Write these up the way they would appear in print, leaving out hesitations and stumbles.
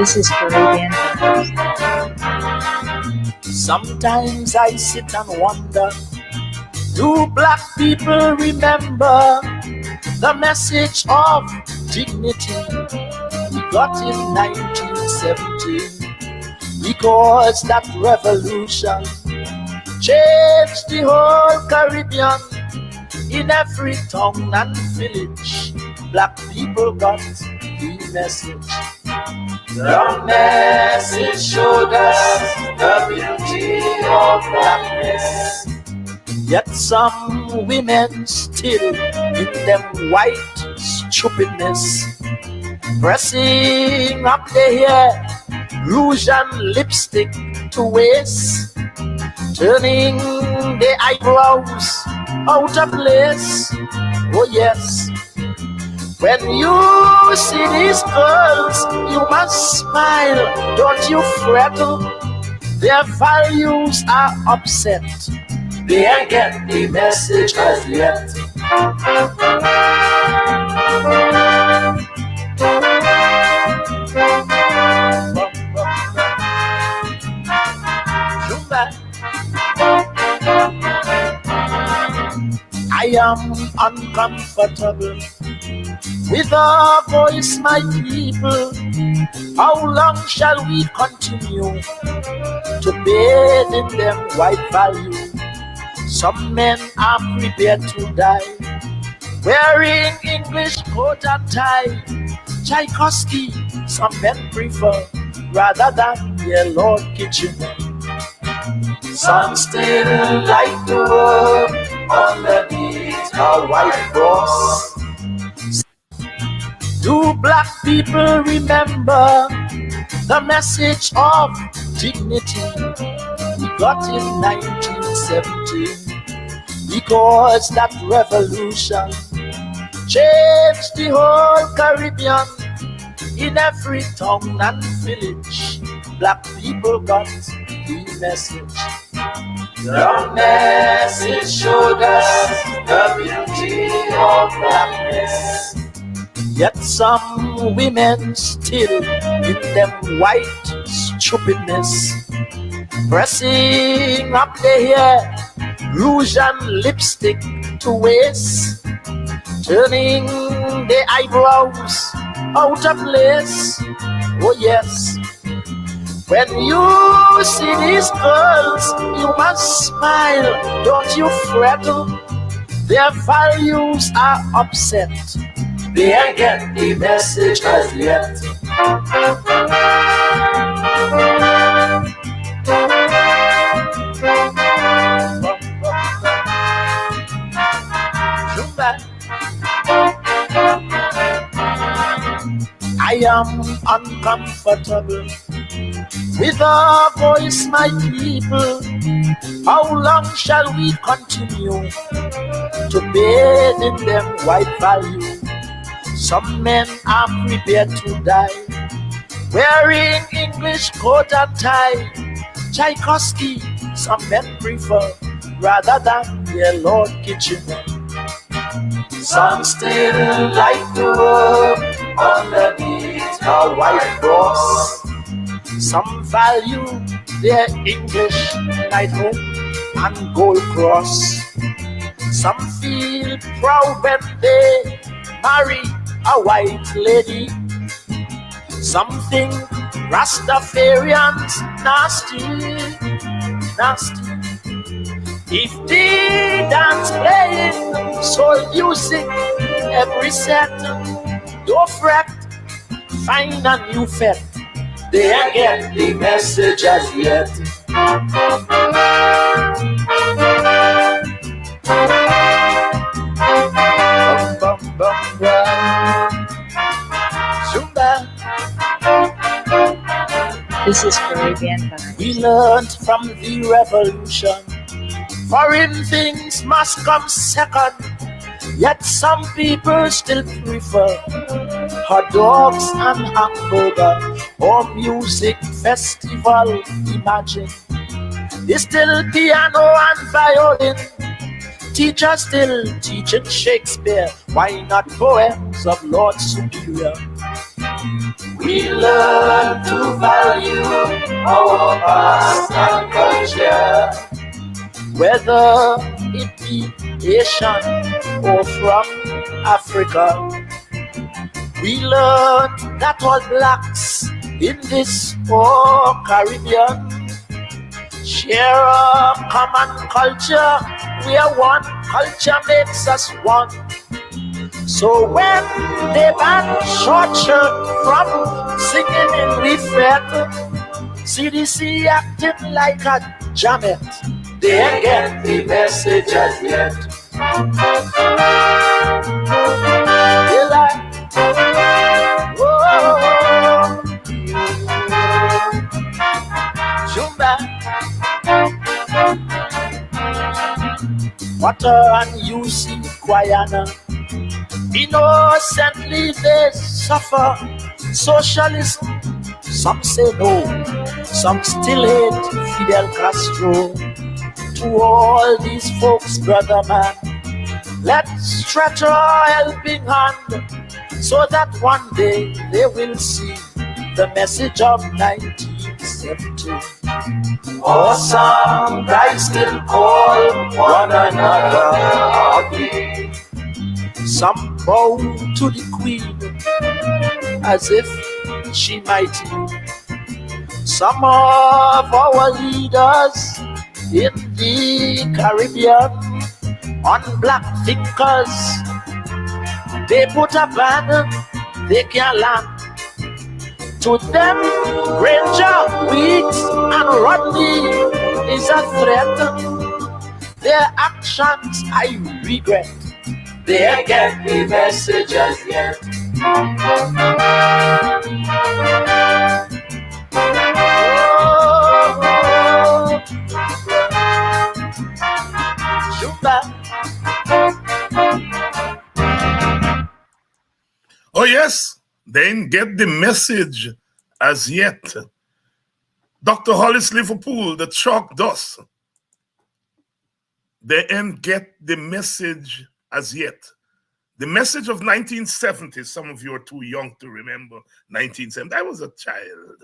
This is Caribbean Vibes. Sometimes I sit and wonder, do black people remember the message of dignity we got in 1917? Because that revolution changed the whole Caribbean. In every town and village, black people got the message. The message showed us the beauty of blackness. Yet some women still in them white stupidness, pressing up their hair, rouge and lipstick to waste, turning their eyebrows out of place. Oh yes, when you see these girls, you must smile, don't you fret. Their values are upset, they ain't get the message as yet. I am uncomfortable with our voice, my people. How long shall we continue to bathe in them white value? Some men are prepared to die wearing English coat and tie. Tchaikovsky, some men prefer rather than their Lord Kitchen. Some still like to work underneath a white cross. Do black people remember the message of dignity we got in 1917? Because that revolution changed the whole Caribbean. In every town and village, black people got the message. The message showed us the beauty of blackness. Yet some women still in them white stupidness, pressing up their hair, rouge and lipstick to waste, turning their eyebrows out of place. Oh yes, when you see these girls, you must smile, don't you fret. Their values are upset, they ain't get the message as yet. I am uncomfortable with our voice, my people. How long shall we continue to bathe in them white value? Some men are prepared to die wearing English coat and tie. Tchaikovsky, some men prefer rather than their Lord Kitchen. Some still like to work underneath a white cross. Some value their English knighthood and gold cross. Some feel proud when they marry a white lady. Some think Rastafarians nasty, nasty. If they dance playing soul music every set, don't fret, find a new fet. They ain't get the message as yet. Bum, bum, bum, Zumba. This is Caribbean Vibes. We learned from the revolution, foreign things must come second. Yet some people still prefer hot dogs and hamburger or music festival. Imagine, they still piano and violin. Teachers still teaching Shakespeare. Why not poems of Lord Superior? We learn to value our past and culture, whether it be Asian or from Africa. We learn that all blacks in this poor Caribbean share a common culture, where one culture makes us one. So when they ban short shirt from singing in Refet, CDC acting like a jamet, they ain't get the message as yet. They like, oh, Jumba, Water and UC Guyana, innocently they suffer socialism. Some say no, some still hate Fidel Castro. To all these folks, brother man, let's stretch our helping hand, so that one day they will see the message of 1970. Awesome, I still call one another ugly. Some bow to the Queen as if she mighty. Some of our leaders in the Caribbean, on black thinkers, they put a ban, they can't land. To them, Ranger, Weeks, and Rodney is a threat. Their actions I regret. They ain't get the message as yet. Oh yes, they ain't get the message as yet. Dr. Hollis Liverpool, the chalk dust. They ain't get the message as yet. The message of 1970, some of you are too young to remember 1970. I was a child.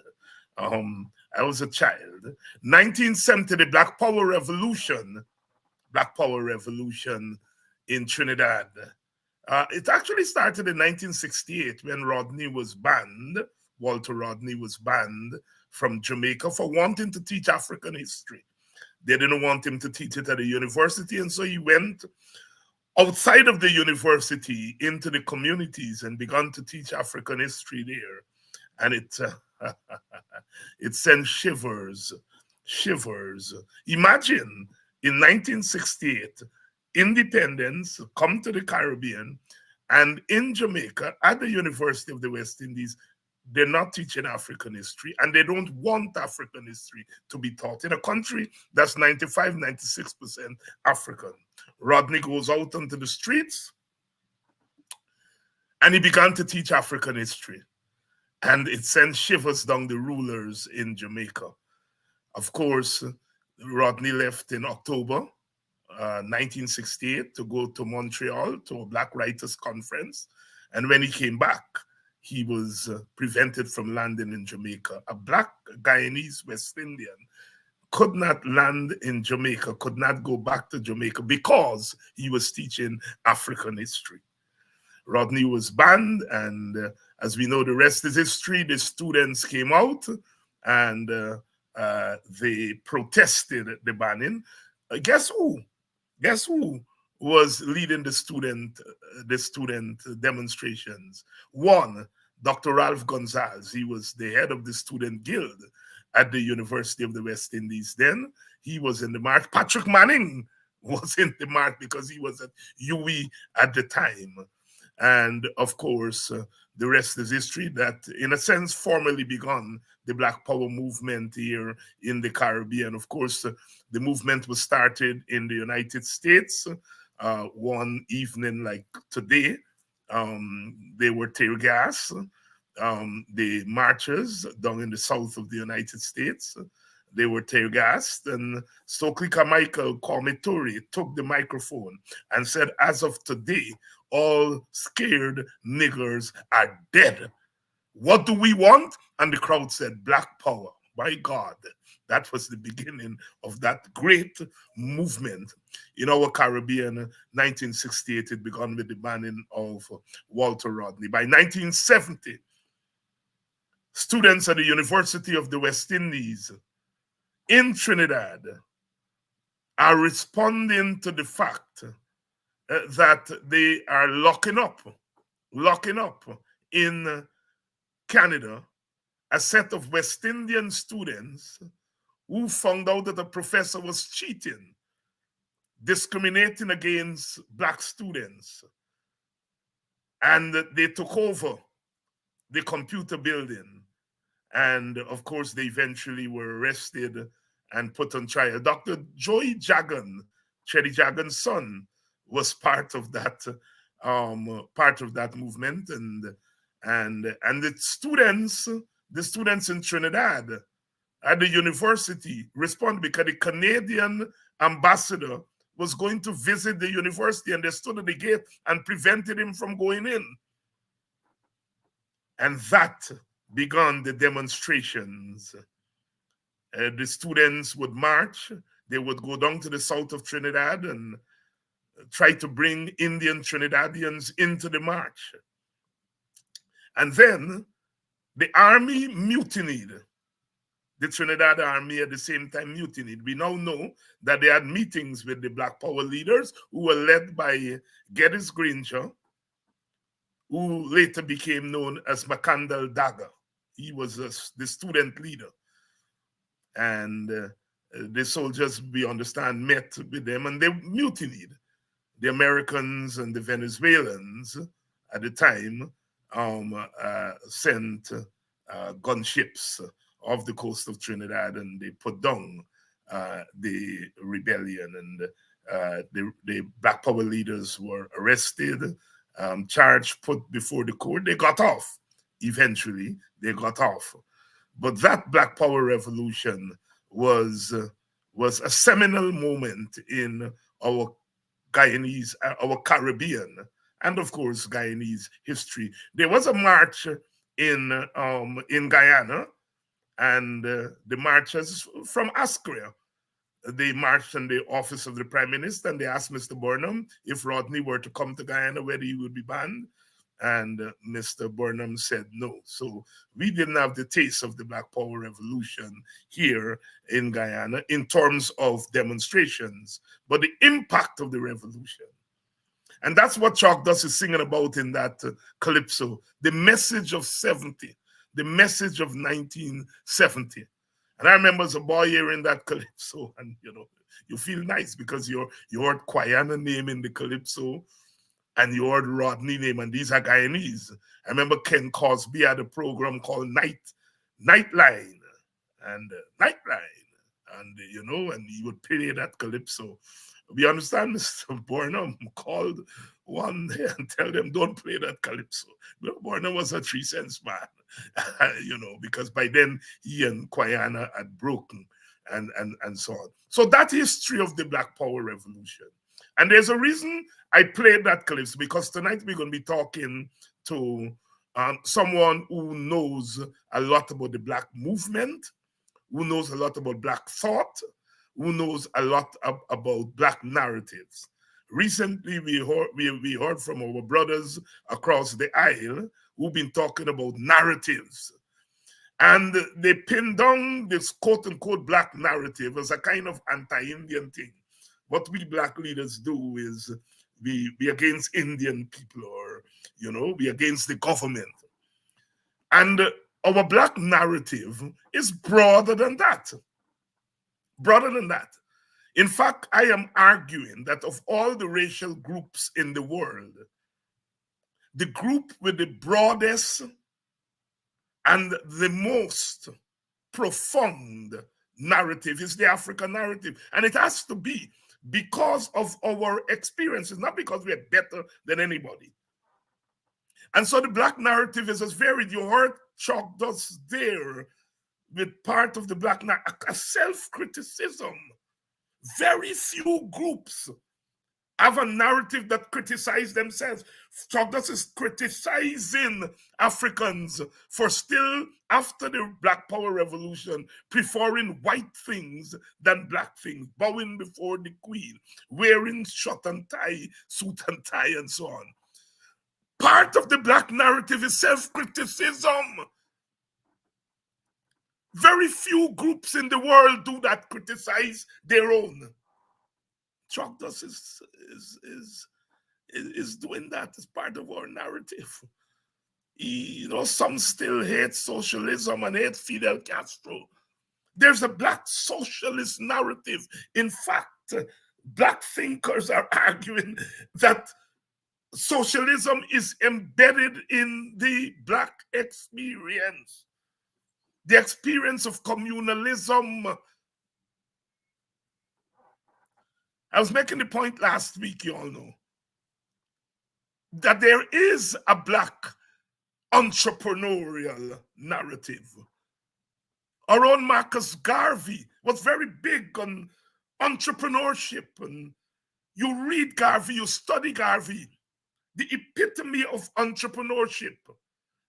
1970, the Black Power Revolution in Trinidad. It actually started in 1968 when Walter Rodney was banned from Jamaica for wanting to teach African history. They didn't want him to teach it at a university, and so he went outside of the university into the communities and began to teach African history there. And it sent shivers. Imagine in 1968, independence come to the Caribbean, and in Jamaica, at the University of the West Indies, they're not teaching African history, and they don't want African history to be taught in a country that's 95, 96% African. Rodney goes out onto the streets, and he began to teach African history. And it sent shivers down the rulers in Jamaica. Of course, Rodney left in October 1968 to go to Montreal to a Black Writers Conference. And when he came back, he was prevented from landing in Jamaica. A Black Guyanese West Indian could not land in Jamaica, could not go back to Jamaica because he was teaching African history. Rodney was banned, and as we know, the rest is history. The students came out and they protested the banning. Guess who? Guess who was leading the student demonstrations? One, Dr. Ralph Gonzalez. He was the head of the student guild at the University of the West Indies. Then he was in the march. Patrick Manning was in the march because he was at UWI at the time. And of course, the rest is history. That, in a sense, formally begun the Black Power movement here in the Caribbean. Of course, the movement was started in the United States. One evening like today, they were tear gas. The marchers down in the south of the United States, they were tear gassed, and Stokely Carmichael Kwame took the microphone and said, as of today, all scared niggers are dead. What do we want? And the crowd said, Black power. By God, that was the beginning of that great movement in our Caribbean. 1968, it began with the banning of Walter Rodney. By 1970, students at the University of the West Indies in Trinidad are responding to the fact that they are locking up in Canada a set of West Indian students who found out that a professor was cheating, discriminating against Black students. And they took over the computer building. And of course, they eventually were arrested and put on trial. Dr. Joy Jagan, Chetty Jagan's son, was part of that movement, and the students in Trinidad at the university responded because the Canadian ambassador was going to visit the university, and they stood at the gate and prevented him from going in. And that began the demonstrations. The students would march. They would go down to the south of Trinidad and try to bring Indian Trinidadians into the march. And then the army mutinied. The Trinidad army at the same time mutinied. We now know that they had meetings with the Black Power leaders who were led by Geddes Granger, who later became known as Macandal Dagger. He was the student leader. And the soldiers, we understand, met with them and they mutinied. The Americans and the Venezuelans at the time sent gunships off the coast of Trinidad, and they put down the rebellion, and the Black Power leaders were arrested, charged, put before the court. They got off. Eventually, they got off. But that Black Power revolution was a seminal moment in our Guyanese, our Caribbean, and of course Guyanese history. There was a march in Guyana, and the marchers from Ascria, they marched in the office of the Prime Minister, and they asked Mr. Burnham if Rodney were to come to Guyana, whether he would be banned. And Mr. Burnham said no. So we didn't have the taste of the Black Power Revolution here in Guyana in terms of demonstrations, but the impact of the revolution. And that's what Chalk Dust is singing about in that calypso, the message of 70, the message of 1970. And I remember as a boy hearing that calypso, and you feel nice because you heard Guyana name in the calypso, and you heard Rodney name, and these are Guyanese. I remember Ken Cosby had a program called Nightline, and and he would play that calypso. We understand Mr. Burnham called one day and tell them, don't play that calypso. Burnham was a 3 cents man, because by then he and Guyana had broken and so on. So that history of the Black Power Revolution. And there's a reason I played that calypso, because tonight we're going to be talking to someone who knows a lot about the Black movement, who knows a lot about Black thought, who knows a lot about Black narratives. Recently, we heard from our brothers across the aisle who've been talking about narratives. And they pinned down this quote-unquote Black narrative as a kind of anti-Indian thing. What we Black leaders do is we against Indian people, or, we against the government. And our Black narrative is broader than that. Broader than that. In fact, I am arguing that of all the racial groups in the world, the group with the broadest and the most profound narrative is the African narrative. And it has to be because of our experiences, not because we are better than anybody. And so the Black narrative is as varied. You heard Chalk Dust there with part of the Black narrative, a self-criticism. Very few groups have a narrative that criticize themselves. Douglas is criticizing Africans for still, after the Black Power Revolution, preferring white things than black things, bowing before the Queen, wearing suit and tie, and so on. Part of the black narrative is self-criticism. Very few groups in the world do that, criticize their own. Douglas is doing that as part of our narrative. Some still hate socialism and hate Fidel Castro. There's a black socialist narrative. In fact, black thinkers are arguing that socialism is embedded in the black experience, the experience of communalism. I was making the point last week, you all know, that there is a black entrepreneurial narrative. Our own Marcus Garvey was very big on entrepreneurship. And you read Garvey, you study Garvey, the epitome of entrepreneurship.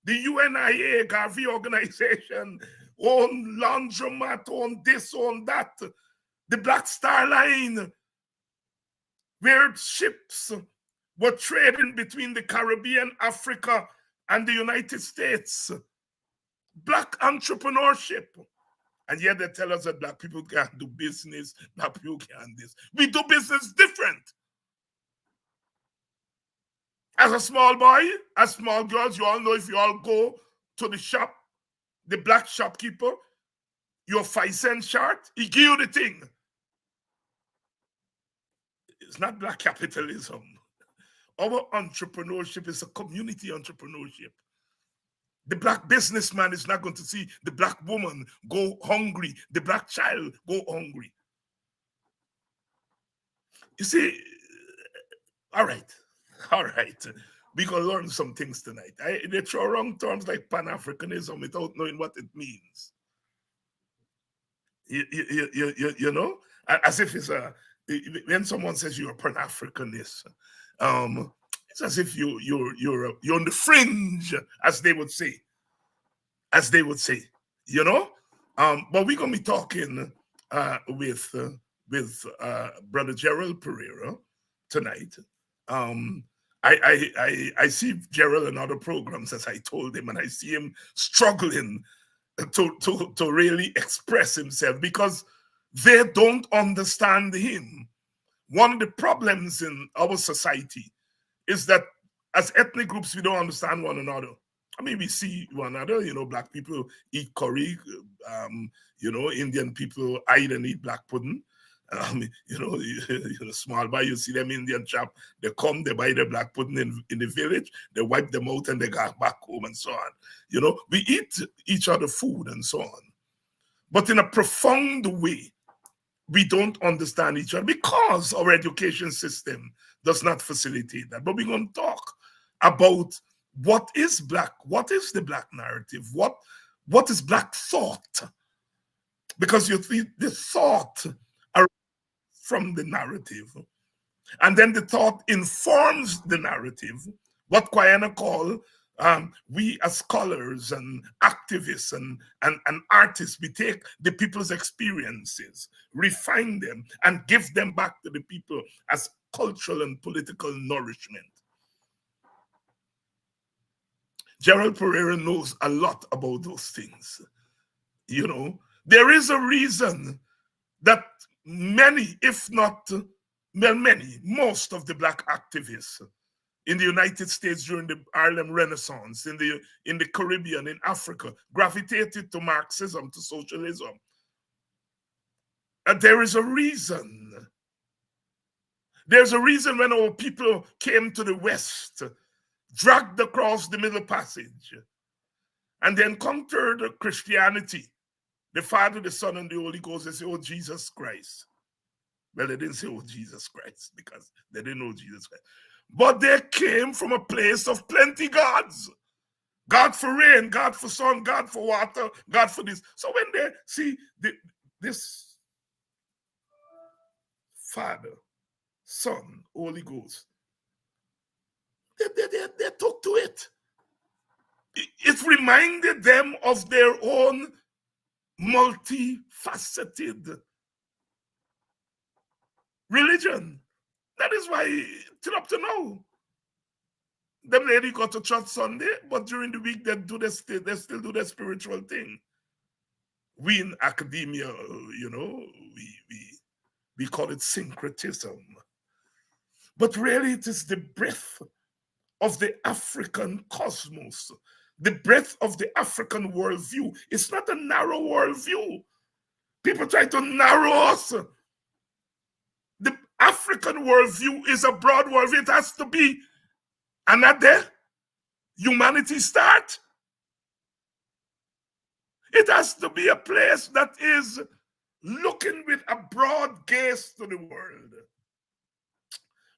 The UNIA, Garvey organization, own laundromat, own this, own that. The Black Star Line, where ships were trading between the Caribbean, Africa, and the United States. Black entrepreneurship. And yet they tell us that black people can't do business, black people can't this. We do business different. As a small boy, as small girls, you all know, if you all go to the shop, the black shopkeeper, your 5-cent short, he give you the thing. It's not black capitalism. Our entrepreneurship is a community entrepreneurship. The black businessman is not going to see the black woman go hungry, the black child go hungry. You see, all right. We're going to learn some things tonight. They throw around terms like Pan-Africanism without knowing what it means. You know? As if it's when someone says you're a Pan-Africanist, it's as if you're on the fringe, as they would say. You know? But we're going to be talking with Brother Gerald Pereira tonight. I see Gerald in other programs, as I told him, and I see him struggling to really express himself because they don't understand him. One of the problems in our society is that as ethnic groups, we don't understand one another. I mean, we see one another, black people eat curry, Indian people hide and eat black pudding. Small boy, you see them Indian chap, they come, they buy the black pudding in the village, they wipe them out and they go back home and so on. We eat each other food and so on. But in a profound way, we don't understand each other because our education system does not facilitate that. But we're going to talk about what is black, what is the black narrative, what is black thought? Because you see the thought from the narrative. And then the thought informs the narrative, what Guyana call, we as scholars and activists and artists, we take the people's experiences, refine them, and give them back to the people as cultural and political nourishment. Gerald Pereira knows a lot about those things. There is a reason that many, if not many, most of the black activists in the United States during the Harlem Renaissance, in the Caribbean, in Africa, gravitated to Marxism, to socialism. And there is a reason. There's a reason when our people came to the West, dragged across the Middle Passage, and they encountered Christianity. The Father, the Son, and the Holy Ghost, they say, oh, Jesus Christ. Well, they didn't say, oh, Jesus Christ, because they didn't know Jesus Christ. But they came from a place of plenty gods. God for rain, God for sun, God for water, God for this. So when they see this Father, Son, Holy Ghost. They took to it. It reminded them of their own multifaceted religion. That is why, till up to now, them lady go to church Sunday, but during the week they still do their spiritual thing. We in academia, you know, we call it syncretism. But really it is the breadth of the African cosmos, the breadth of the African worldview. It's not a narrow worldview. People try to narrow us. The African worldview is a broad worldview. It has to be, and at there, humanity start. It has to be a place that is looking with a broad gaze to the world.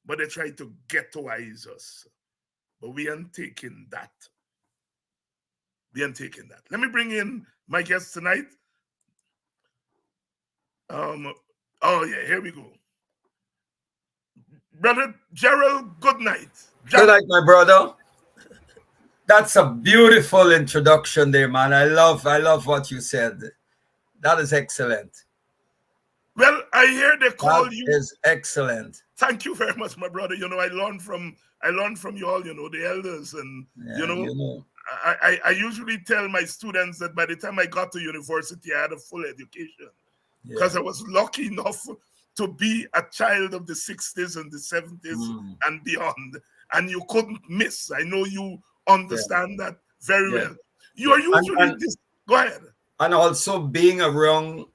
But they try to ghettoize us. But we aren't taking that. We aren't taking that. Let me bring in my guest tonight. Oh yeah, here we go. Brother Gerald, good night. Good night, my brother. That's a beautiful introduction there, man. I love what you said. That is excellent. Well, I hear they call you. That is excellent. Thank you very much, my brother. You know, I learned from you all, you know, the elders, and I usually tell my students that by the time I got to university, I had a full education because I was lucky enough to be a child of the 60s and the 70s and beyond. And you couldn't miss. I know you understand that very well. You are usually go ahead. And also being around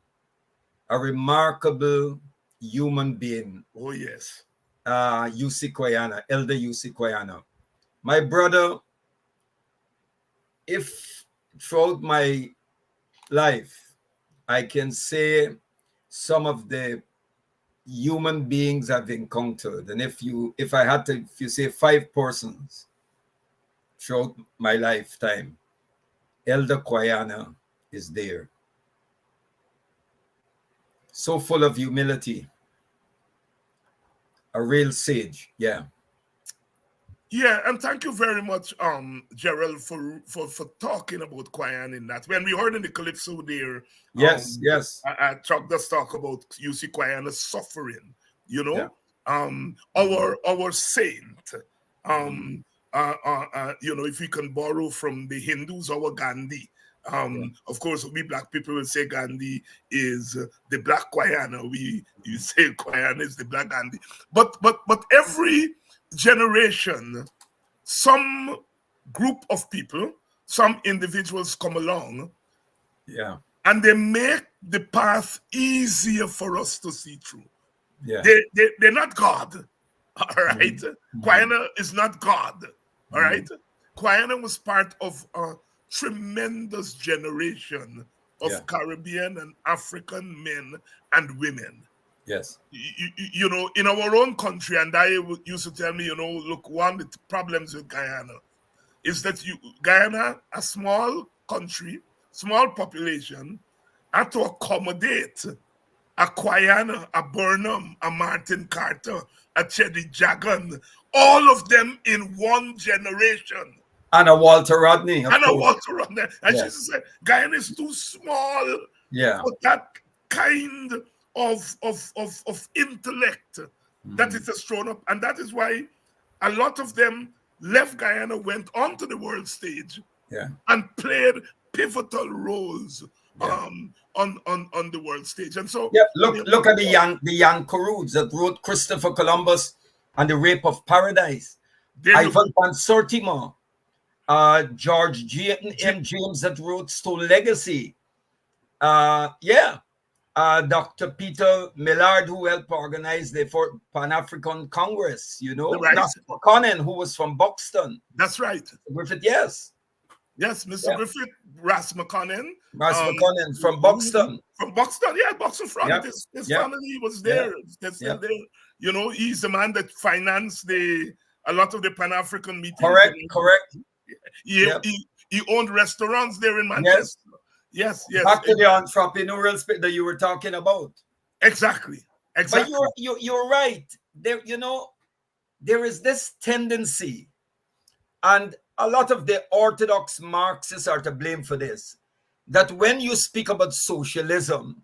a remarkable human being. Oh, yes. UC Guyana, Elder UC Guyana. My brother, if throughout my life, I can say some of the human beings I've encountered, and if you say 5 persons throughout my lifetime, Elder Guyana is there. So full of humility, a real sage. Yeah, and thank you very much, Gerald, for talking about Guyana in that. When we heard in the Calypso there, yes, I just talk about UC Guyana suffering, you know, our saint, you know, if we can borrow from the Hindus, our Gandhi. Of course, we black people will say Gandhi is the black Guyana. You say Guyana is the black Gandhi. But every generation, some group of people, some individuals come along, and they make the path easier for us to see through. They're not God, all right? Guyana is not God, all right? Guyana was part of a tremendous generation of Caribbean and African men and women. Yes. You know, in our own country, and I used to tell me, you know, look, one of the problems with Guyana is that Guyana, a small country, small population, had to accommodate a Guyana, a Burnham, a Martin Carter, a Cheddy Jagan, all of them in one generation. And a Walter Rodney. And she said, Guyana is too small for that kind of intellect that it has thrown up. And that is why a lot of them left Guyana, went onto the world stage and played pivotal roles on the world stage. And so look at the young Caribs that wrote Christopher Columbus and the Rape of Paradise. Ivan Van Sertima. George James that wrote Stone Legacy. Dr. Peter Millard, who helped organize the Pan-African Congress, you know. Dr. McConnell, who was from Buxton. That's right. Griffith, yes. Yes, Mr. Griffith, Ras McConnell. McConnell from Buxton. From Buxton, Buxton front. His family was there. They're still there. You know, he's the man that financed a lot of the Pan-African meetings. Correct. He owned restaurants there in Manchester. Yes. Back to the entrepreneurial spirit that you were talking about. Exactly. But you're right. there, there is this tendency, and a lot of the orthodox Marxists are to blame for this, that when you speak about socialism,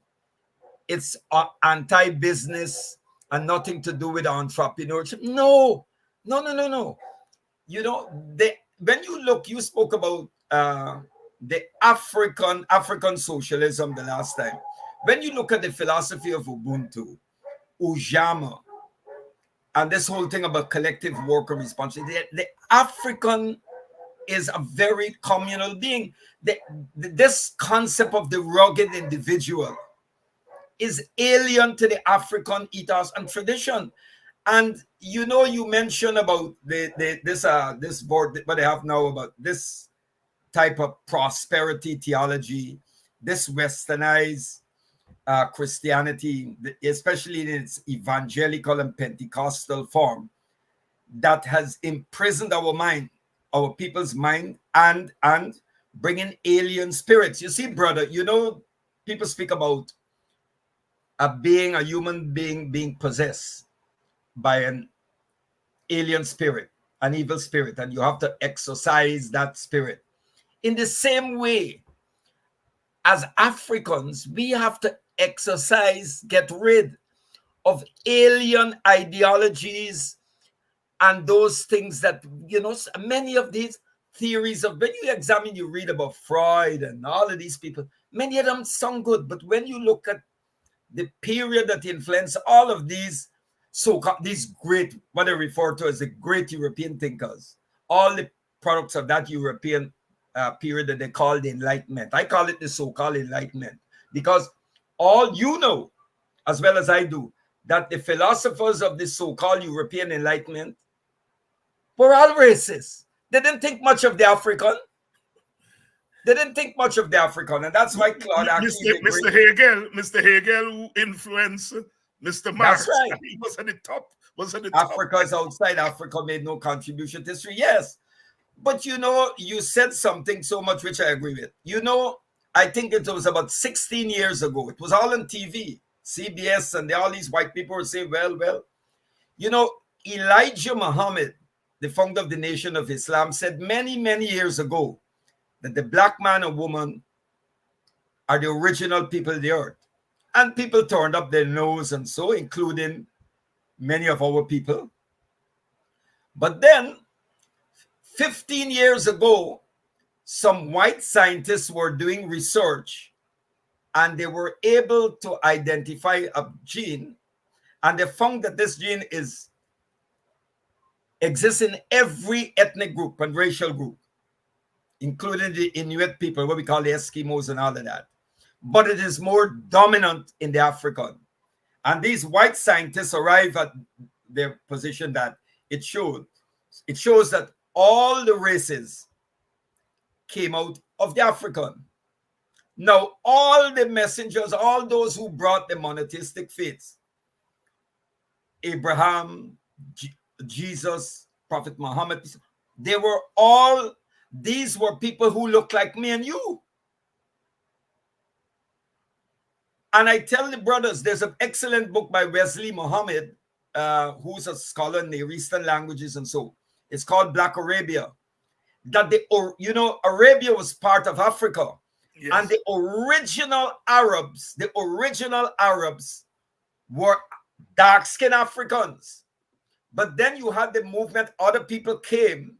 it's anti-business and nothing to do with entrepreneurship. No. When you look, you spoke about the African socialism the last time. When you look at the philosophy of Ubuntu, Ujama, and this whole thing about collective worker responsibility, the African is a very communal being. This concept of the rugged individual is alien to the African ethos and tradition. And you mentioned about this board, what they have now about this type of prosperity theology, this westernized Christianity, especially in its evangelical and Pentecostal form, that has imprisoned our people's mind, and bringing alien spirits. You see, brother, people speak about a human being being possessed by an alien spirit, an evil spirit, and you have to exorcise that spirit. In the same way, as Africans, we have to get rid of alien ideologies and those things that, many of these theories of, when you examine, you read about Freud and all of these people, many of them sound good, but when you look at the period that influenced all of these these great, what they refer to as the great European thinkers, all the products of that European period that they call the Enlightenment. I call it the so-called Enlightenment, because all as well as I do, that the philosophers of this so-called European Enlightenment were all racist. They didn't think much of the African. And that's why Claude Mr. Hegel, who influenced Mr. Marx. That's right. He was at the top. Africa's outside Africa made no contribution to history. Yes. But you said something so much which I agree with. I think it was about 16 years ago. It was all on TV, CBS, and all these white people were saying, well, Elijah Muhammad, the founder of the Nation of Islam, said many, many years ago that the black man and woman are the original people of the earth. And people turned up their nose, and so, including many of our people. But then, 15 years ago, some white scientists were doing research, and they were able to identify a gene, and they found that this gene exists in every ethnic group and racial group, including the Inuit people, what we call the Eskimos and all of that. But it is more dominant in the African. And these white scientists arrive at their position that it shows that all the races came out of the African. Now, all the messengers, all those who brought the monotheistic faiths, Abraham, Jesus, Prophet Muhammad, these were people who looked like me and you. And I tell the brothers, there's an excellent book by Wesley Muhammad, who's a scholar in Near Eastern languages and so. It's called Black Arabia. That Arabia was part of Africa. Yes. And the original Arabs were dark-skinned Africans. But then you had the movement, other people came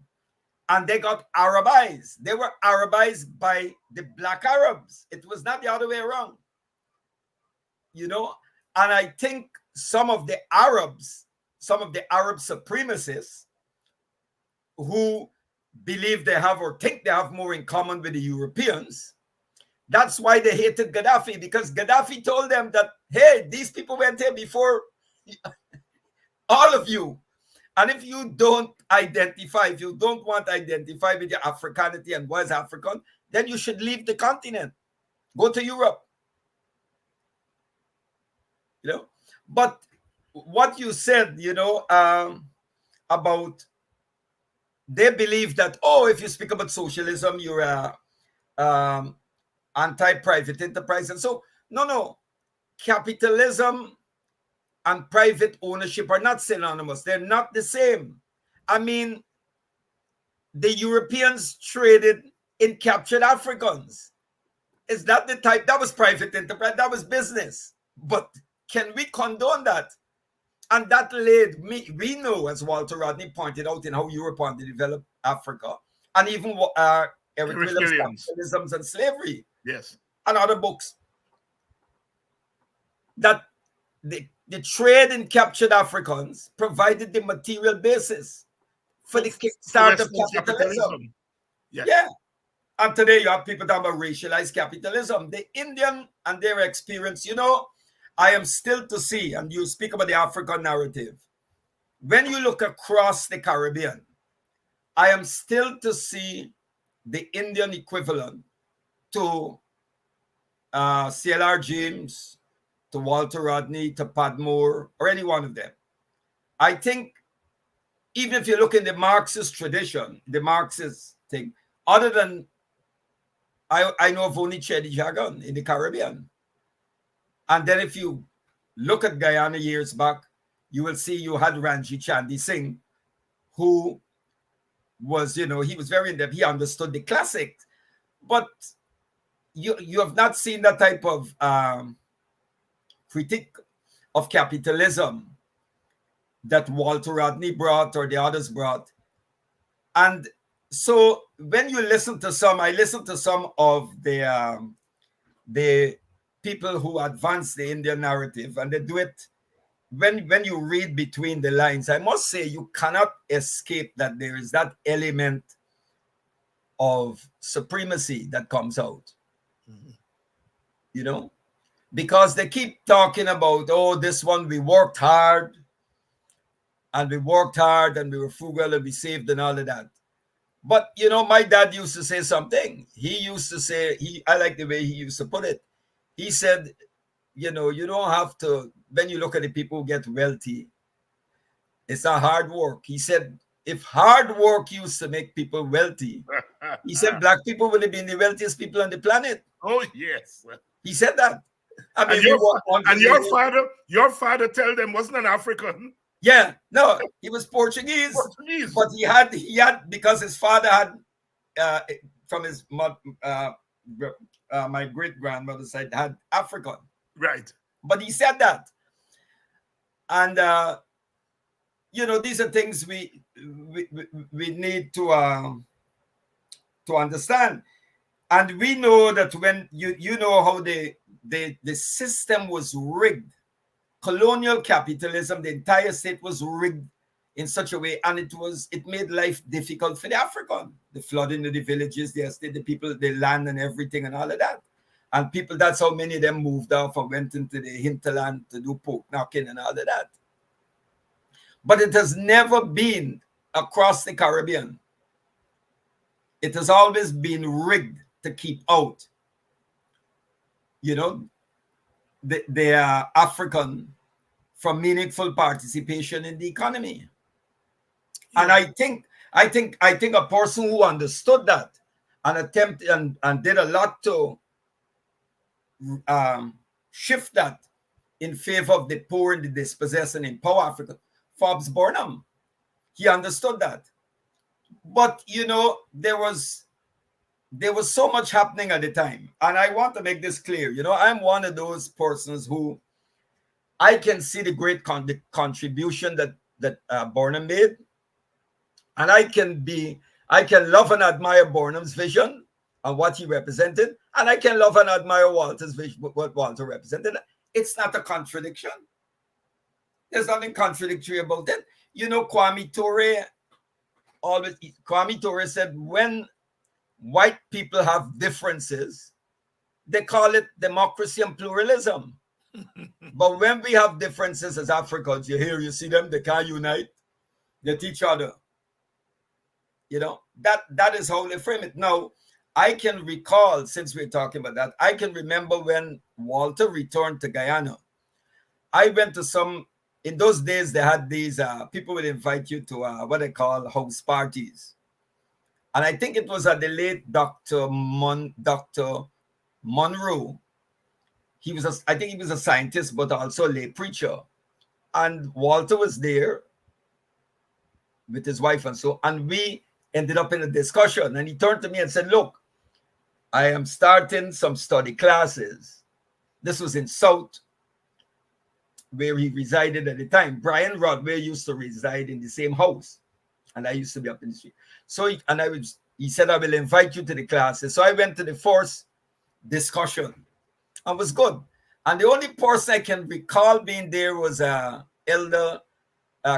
and they got Arabized. They were Arabized by the black Arabs. It was not the other way around. And I think some of the Arab supremacists who believe they have or think they have more in common with the Europeans, that's why they hated Gaddafi, because Gaddafi told them that, hey, these people went here before all of you. And if you don't want to identify with your Africanity and was African, then you should leave the continent. Go to Europe. But what you said, about they believe that, if you speak about socialism, you're anti-private enterprise. And so, no. Capitalism and private ownership are not synonymous. They're not the same. I mean, the Europeans traded in captured Africans. Is that the type? That was private enterprise. That was business. But can we condone that? And that led me, we know, as Walter Rodney pointed out, in How Europe Want to Develop Africa, and even Eric Williams' Capitalism and Slavery, yes, and other books, that the trade in captured Africans provided the material basis for the kickstart of capitalism. Yes. Yeah. And today you have people talking about racialized capitalism. The Indian and their experience, you know, I am still to see, and you speak about the African narrative. When you look across the Caribbean, I am still to see the Indian equivalent to CLR James, to Walter Rodney, to Padmore, or any one of them. I think even if you look in the Marxist tradition, the Marxist thing, other than I know of only Chedi Jagan in the Caribbean. And then if you look at Guyana years back, you will see you had Ranjit Chandy Singh, who was, you know, he was very in-depth. He understood the classics. But you have not seen that type of critique of capitalism that Walter Rodney brought or the others brought. And so when you listen to some, I listen to some of the people who advance the Indian narrative, and they do it when you read between the lines. I must say you cannot escape that there is that element of supremacy that comes out. Mm-hmm. You know, because they keep talking about, oh, this one we worked hard and we were frugal and we saved and all of that. But, you know, my dad used to say something. He used to say, I like the way he used to put it. He said, you know, you don't have to, when you look at the people who get wealthy, it's not hard work. He said, if hard work used to make people wealthy, he said black people would have been the wealthiest people on the planet. Oh, yes. He said that. I mean, your father tell them wasn't an African. Yeah, no, he was Portuguese. But he had because his father had from his my great grandmother's side had African. Right. But he said that, and you know, these are things we need to understand, and we know that when you know how the system was rigged. Colonial capitalism, the entire state was rigged in such a way, and it made life difficult for the African. The flooding of the villages, the estate, the people, the land and everything and all of that. And people, that's how many of them moved off and went into the hinterland to do pork knocking and all of that. But it has never been across the Caribbean. It has always been rigged to keep out, you know, the African from meaningful participation in the economy. Yeah. And I think a person who understood that and attempted and did a lot to shift that in favor of the poor and the dispossessed and empower Africa, Forbes Burnham, he understood that. But you know, there was so much happening at the time. And I want to make this clear. You know, I'm one of those persons who I can see the great contribution that Burnham made. And I can love and admire Burnham's vision and what he represented. And I can love and admire Walter's vision, what Walter represented. It's not a contradiction. There's nothing contradictory about it. You know, Kwame Ture said, when white people have differences, they call it democracy and pluralism. But when we have differences as Africans, you see them, they can't unite, they teach each other. You know, that is how they frame it. Now, I can recall, since we're talking about that, I can remember when Walter returned to Guyana. I went to in those days, they had these, people would invite you to what they call house parties. And I think it was at the late Dr. Monroe. I think he was a scientist, but also a lay preacher. and Walter was there with his wife and so, and we ended up in a discussion, and he turned to me and said, look, I am starting some study classes. This was in South, where he resided at the time. Brian Rodway used to reside in the same house, and I used to be up in the street. So he said, I will invite you to the classes. So I went to the first discussion and was good. And the only person I can recall being there was Elder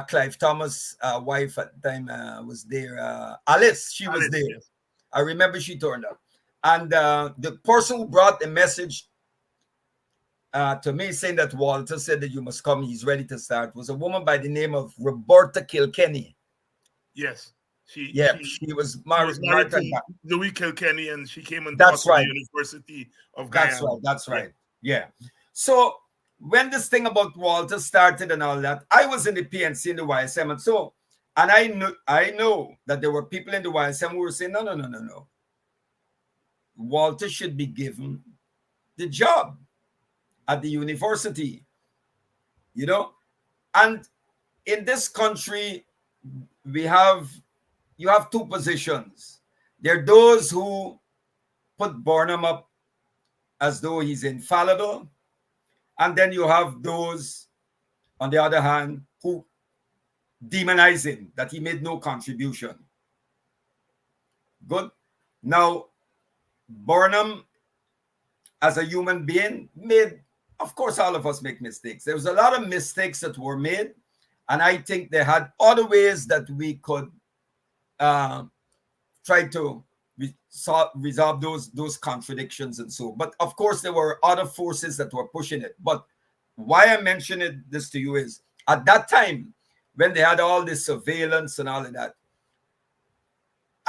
Clive Thomas' wife at the time was there. Alice, she was there. Yes. I remember she turned up. And the person who brought the message to me saying that Walter said that you must come, he's ready to start, was a woman by the name of Roberta Kilkenny. Yes. She was married to Louis Kilkenny, and she came and taught at the University of Guyana. That's right. Yeah. So when this thing about Walter started and all that, I was in the PNC in the YSM, and so, and I know that there were people in the YSM who were saying, no. Walter should be given the job at the university, you know. And in this country, you have two positions. There are those who put Burnham up as though he's infallible, and then you have those, on the other hand, who demonize him, that he made no contribution. Good. Now, Burnham, as a human being, made, of course, all of us make mistakes. There was a lot of mistakes that were made, and I think they had other ways that we could try to resolve those contradictions and so. But of course, there were other forces that were pushing it. But why I'm mentioning this to you is, at that time, when they had all this surveillance and all of that,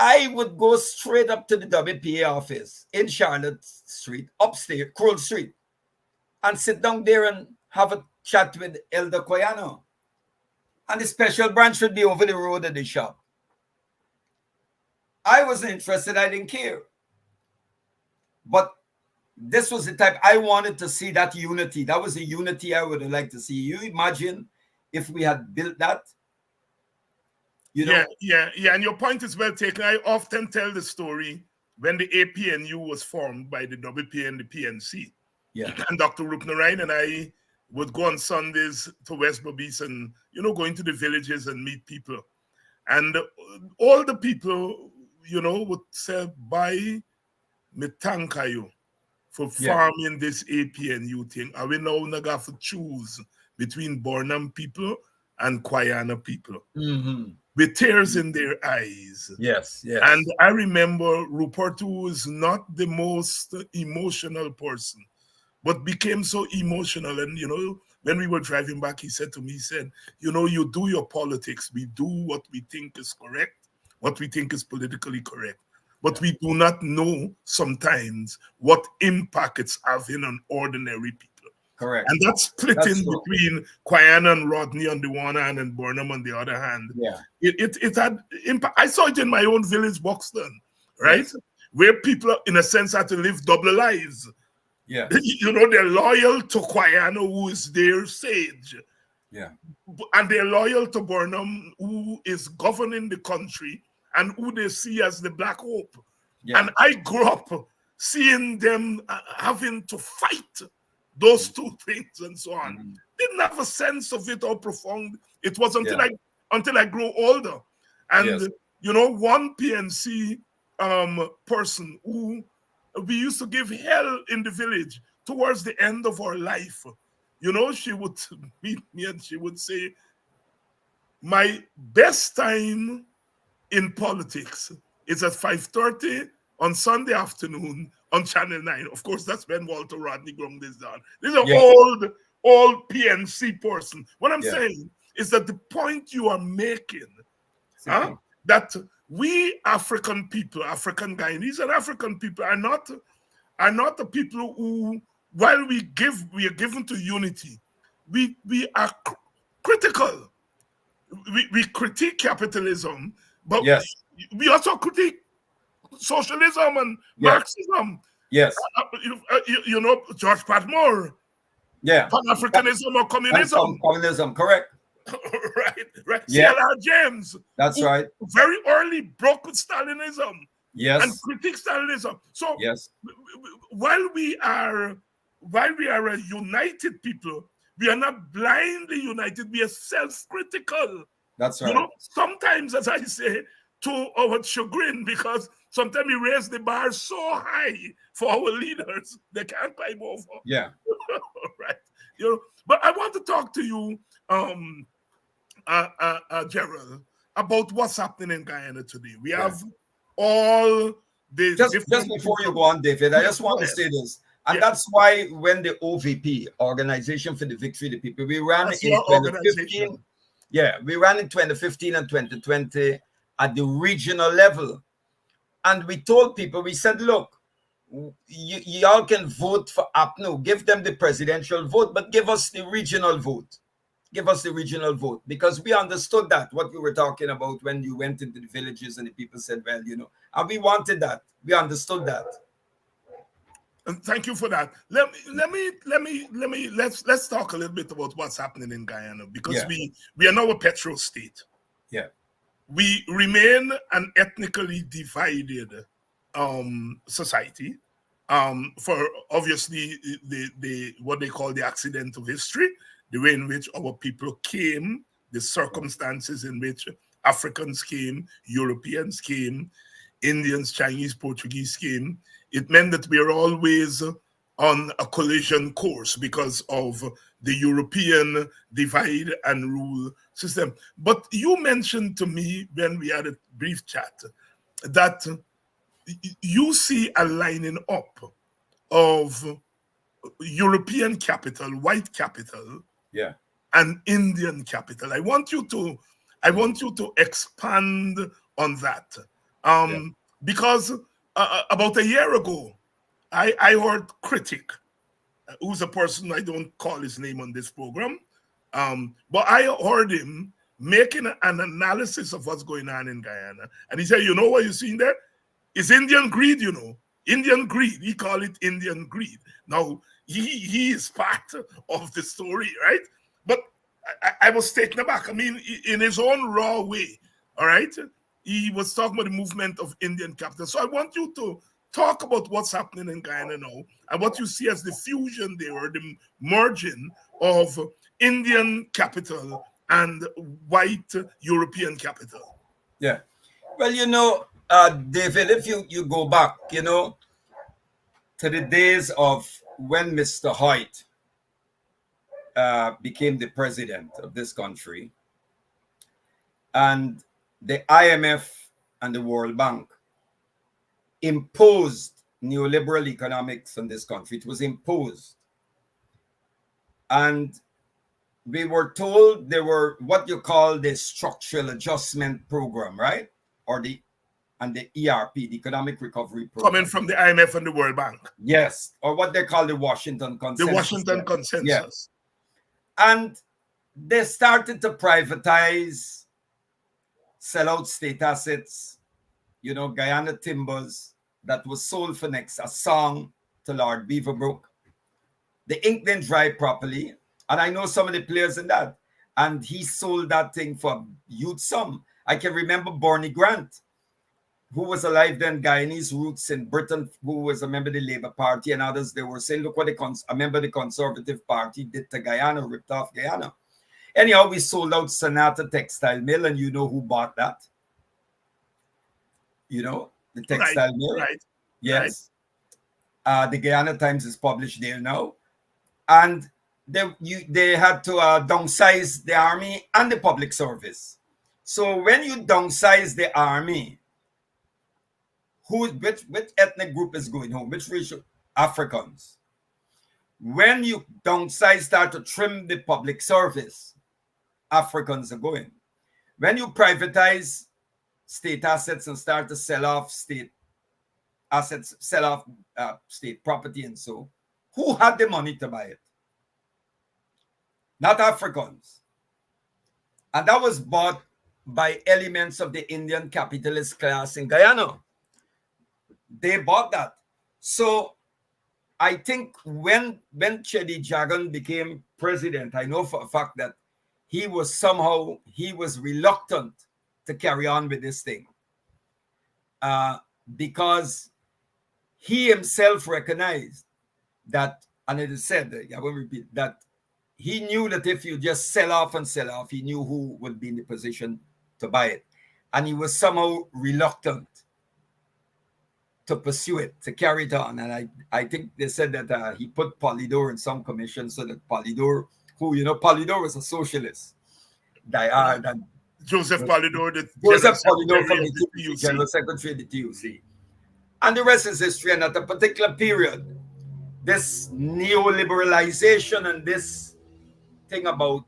I would go straight up to the WPA office in Charlotte Street, upstairs, Kroll Street, and sit down there and have a chat with Elder Koyano. And the special branch would be over the road at the shop. I wasn't interested. I didn't care. But this was the type I wanted to see, that unity. That was the unity I would have liked to see. You imagine if we had built that? You know? Yeah. And your point is well taken. I often tell the story when the APNU was formed by the WPA and the PNC. Yeah. And Dr. Rupnarayan and I would go on Sundays to West Berbice and, go into the villages and meet people. And all the people, would say, "Bye, me thank you for farming this APNU thing. I will now not have to choose between Burnham people and Guyana people." Mm-hmm. With tears in their eyes. Yes. And I remember Rupert, who was not the most emotional person, but became so emotional. And, when we were driving back, he said to me, you do your politics. We do what we think is correct, what we think is politically correct. But we do not know sometimes what impact it's having on ordinary people. Correct. And that's splitting between Guyana and Rodney on the one hand and Burnham on the other hand. Yeah. It had impact. I saw it in my own village, Buxton, right? Yes. Where people, in a sense, had to live double lives. Yeah. They're loyal to Guyana, who is their sage. Yeah. And they're loyal to Burnham, who is governing the country and who they see as the Black Hope. Yeah. And I grew up seeing them having to fight those two things and so on. Mm-hmm. Didn't have a sense of it, how profound it was until I grew older. And one PNC person who we used to give hell in the village towards the end of our life. She would meet me and she would say, "My best time in politics is at 5:30 on Sunday afternoon on Channel 9. Of course, that's when Walter Rodney grung this down. This is an old PNC person. What I'm saying is that the point you are making, that we African people, African Guyanese and African people are not the people who, while we are given to unity, we are critical. We critique capitalism, but we also critique socialism and Marxism. Yes. George Patmore Yeah. Pan-Africanism or And communism. communism, correct. right. Yeah. C.L.R. James, That's who right. very early broke with Stalinism and Yes. critique Stalinism. So Yes. while we are a united people, we are not blindly united. We are self-critical. That's You right. know, sometimes, as I say, to our chagrin, because sometimes we raise the bar so high for our leaders, they can't climb over. Yeah. right. You know, but I want to talk to you, Gerald, about what's happening in Guyana today. We have all the Just different before you people. go on, David, I Yes, just want go to ahead. say this. And Yeah. that's why when the OVP, Organization for the Victory of the People, we ran That's in your 2015. organization. Yeah, we ran in 2015 and 2020 at the regional level. And we told people, we said, look, y'all can vote for APNU, give them the presidential vote, but give us the regional vote. Give us the regional vote, because we understood that, what you were talking about when you went into the villages and the people said, well, you know, and we wanted that. We understood that. And thank you for that. Let's talk a little bit about what's happening in Guyana, because we are now a petrol state. Yeah. We remain an ethnically divided society. For obviously the what they call the accident of history, the way in which our people came, the circumstances in which Africans came, Europeans came, Indians, Chinese, Portuguese came. It meant that we are always on a collision course because of the European divide and rule system. But you mentioned to me when we had a brief chat that you see a lining up of European capital, white capital, and Indian capital. I want you to expand on that, because about a year ago, I heard critic, who's a person, I don't call his name on this program, but I heard him making an analysis of what's going on in Guyana, and he said, you know what you're seeing there? It's Indian greed, you know. Indian greed. He call it Indian greed. Now, he is part of the story, right? But I was taken aback. I mean, in his own raw way, all right? He was talking about the movement of Indian capital. So I want you to talk about what's happening in Guyana now and what you see as the fusion there, or the merging of Indian capital and white European capital. Yeah. Well, you know, David, if you go back, you know, to the days of when Mr. Hoyt became the president of this country, and the IMF and the World Bank imposed neoliberal economics on this country. It was imposed. And we were told there were what you call the structural adjustment program, right? Or the ERP, the Economic Recovery Program. Coming from the IMF and the World Bank. Yes, or what they call the Washington Consensus. The Washington Consensus. Yes. And they started to privatize, sell out state assets, you know, Guyana Timbers, that was sold for next a song to Lord Beaverbrook. The ink didn't dry properly. And I know some of the players in that. And he sold that thing for a huge sum. I can remember Barney Grant, who was alive then, Guyanese roots in Britain, who was a member of the Labour Party, and others, they were saying, look what a member of the Conservative Party did to Guyana, ripped off Guyana. Anyhow, we sold out Sonata Textile Mill, and you know who bought that? You know, the textile mill. Right. Yes. Right. The Guyana Times is published there now. And they had to downsize the army and the public service. So when you downsize the army, which ethnic group is going home? Which racial? Africans. When you downsize, start to trim the public service, Africans are going. When you privatize state assets and start to sell off state assets, sell off state property and so, who had the money to buy it? Not Africans. And that was bought by elements of the Indian capitalist class in Guyana. They bought that. So I think when Chedi Jagan became president, I know for a fact that he was reluctant to carry on with this thing, because he himself recognized that, and it is said, I will repeat, that he knew that if you just sell off, he knew who would be in the position to buy it. And he was somehow reluctant to pursue it, to carry it on. And I think they said that he put Polydor in some commission so that Polydor, who, Polydor was a socialist. Joseph Polydor, the Joseph Polydor from the the TUC, General Secretary of the TUC. And the rest is history. And at a particular period, this neoliberalization and this thing about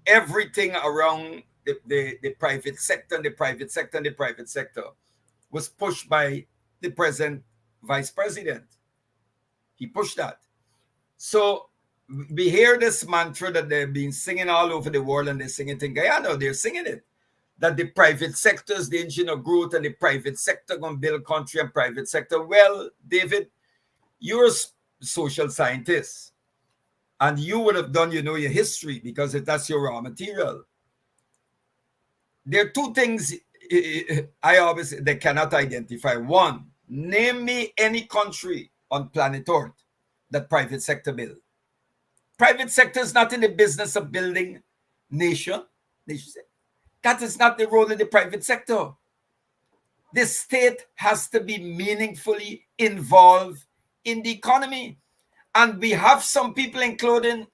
everything around the private sector and the private sector was pushed by the present vice president. He pushed that. So we hear this mantra that they've been singing all over the world, and they sing it in Guyana. They're singing it, that the private sector is the engine of growth, and the private sector going to build country and private sector. Well, David, you're a social scientist, and you would have done, your history, because that's your raw material. There are two things they cannot identify. One, name me any country on planet Earth that private sector build. Private sector is not in the business of building nation. That is not the role of the private sector. The state has to be meaningfully involved in the economy. And we have some people, including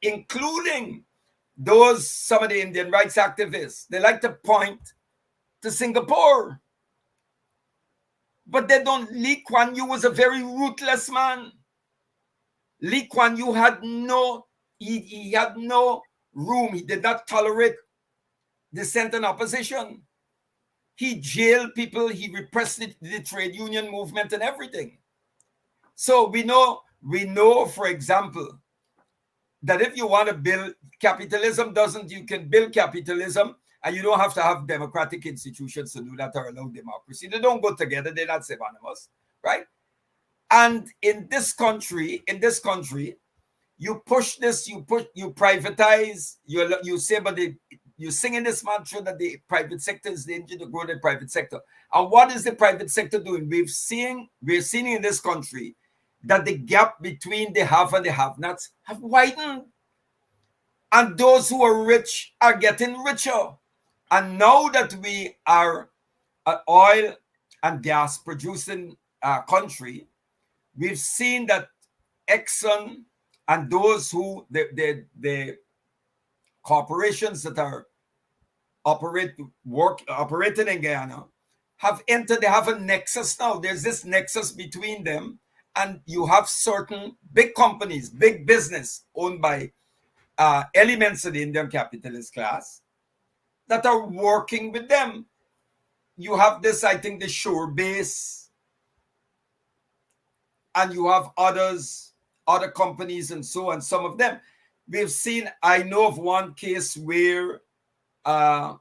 some of the Indian rights activists, they like to point to Singapore. But they don't. Lee Kuan Yew was a very ruthless man. Lee Kuan Yew had he had no room. He did not tolerate dissent and opposition. He jailed people. He repressed the trade union movement and everything. So we know, for example, that if you want to build capitalism, you can build capitalism, and you don't have to have democratic institutions to do that or allow democracy. They don't go together. They're not synonymous, right? And in this country, you push this, you privatize, you say, but you sing in this mantra that the private sector is the engine to grow the private sector. And what is the private sector doing? We're seeing in this country that the gap between the have and the have-nots have widened. And those who are rich are getting richer. And now that we are an oil and gas producing country, we've seen that Exxon and those who, the corporations that are operating in Guyana they have a nexus now. There's this nexus between them, and you have certain big companies, big business owned by elements of the Indian capitalist class that are working with them. You have this, I think, the Shore Base, and you have other companies and so on. Some of them we've seen. I know of one case where 3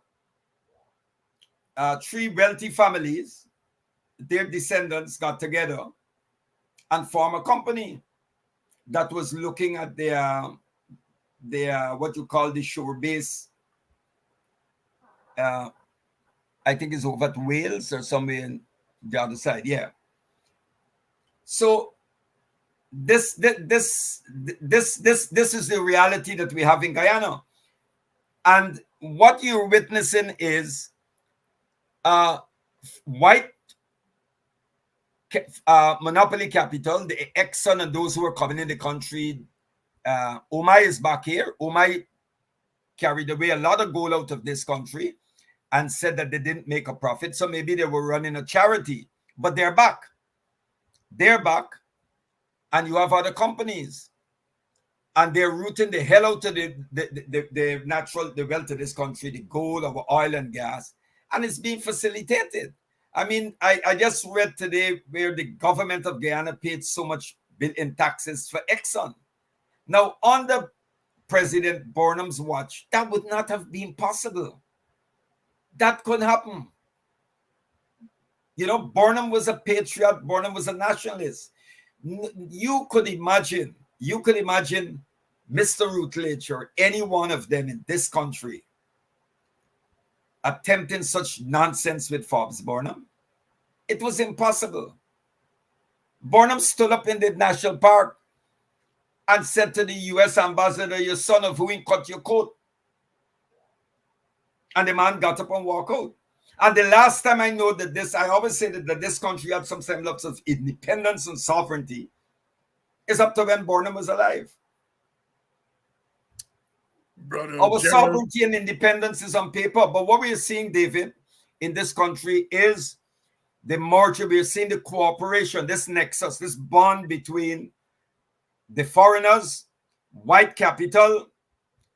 wealthy families, their descendants got together and form a company that was looking at their what you call the Shore Base. I think it's over at Wales or somewhere in the other side. Yeah. So this is the reality that we have in Guyana, and what you're witnessing is white monopoly capital, the Exxon and those who are coming in the country. Omai is back here. Omai carried away a lot of gold out of this country and said that they didn't make a profit. So maybe they were running a charity, but they're back. And you have other companies, and they're rooting the hell out of the wealth of this country, the gold, our oil and gas, and it's being facilitated. I mean, I just read today where the government of Guyana paid so much in taxes for Exxon. Now, under President Burnham's watch, that would not have been possible. That could happen. Burnham was a patriot. Burnham was a nationalist. You could imagine Mr. Routledge or any one of them in this country attempting such nonsense with Forbes Burnham. It was impossible. Burnham stood up in the national park and said to the US ambassador, "You son of who ain't cut your coat?" And the man got up and walked out. And the last time I know that I always say that this country had some semblance of independence and sovereignty is up to when Burnham was alive. Brother Our Gerald, sovereignty and independence is on paper. But what we are seeing, David, in this country is the merger. We are seeing the cooperation, this nexus, this bond between the foreigners, white capital,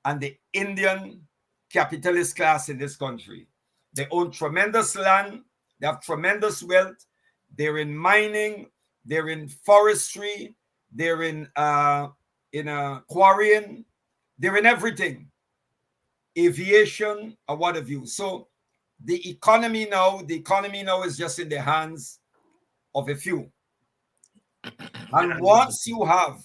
and the Indian capitalist class in this country. They own tremendous land. They have tremendous wealth. They're in mining. They're in forestry. They're in quarrying. They're in everything. Aviation or what have you. So the economy now is just in the hands of a few. And once you have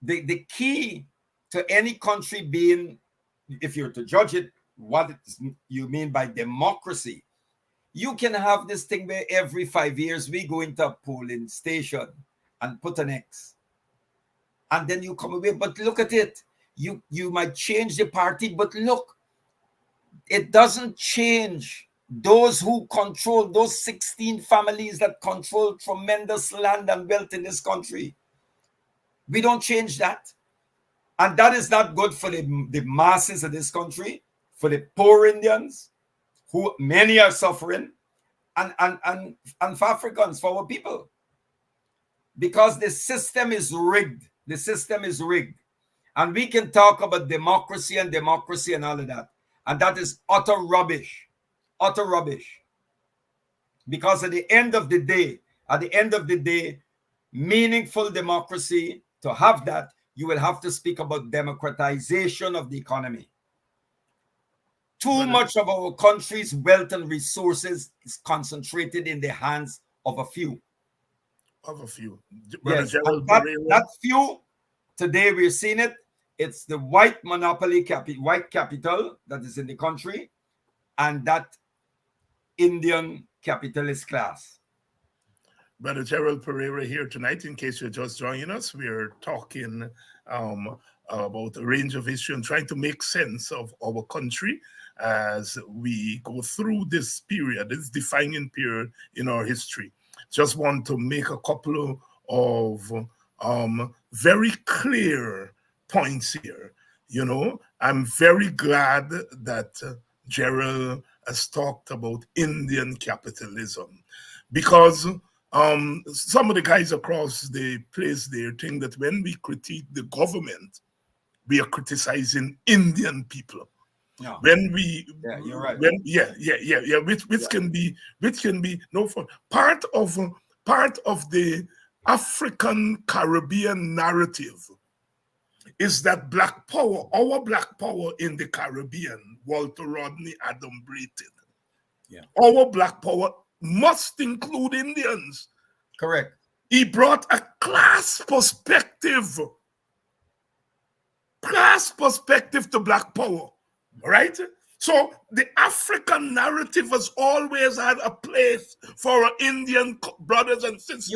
the key to any country being, if you're to judge it, what you mean by democracy, you can have this thing where every 5 years we go into a polling station and put an X. And then you come away. But look at it. You might change the party, but look, it doesn't change those who control, those 16 families that control tremendous land and wealth in this country. We don't change that. And that is not good for the masses of this country, for the poor Indians, who many are suffering, and for Africans, for our people. Because the system is rigged. The system is rigged. And we can talk about democracy and all of that. And that is utter rubbish. Utter rubbish. Because at the end of the day, meaningful democracy, to have that, you will have to speak about democratization of the economy. Too much of our country's wealth and resources is concentrated in the hands of a few. Yes, that few, today we're seeing it. It's the white monopoly, white capital that is in the country, and that Indian capitalist class. Brother Gerald Pereira here tonight. In case you're just joining us, we're talking about a range of issues and trying to make sense of our country as we go through this period, this defining period in our history. Just want to make a couple of very clear points here. You know, I'm very glad that Gerald has talked about Indian capitalism, because some of the guys across the place there think that when we critique the government, we are criticizing Indian people. No. When we, you're right. Which can be no fun. Part of the African Caribbean narrative is that black power, our black power in the Caribbean, Walter Rodney adumbrated. Yeah. Our black power must include Indians. Correct. He brought a class perspective to black power, right? So the African narrative has always had a place for our Indian brothers and sisters.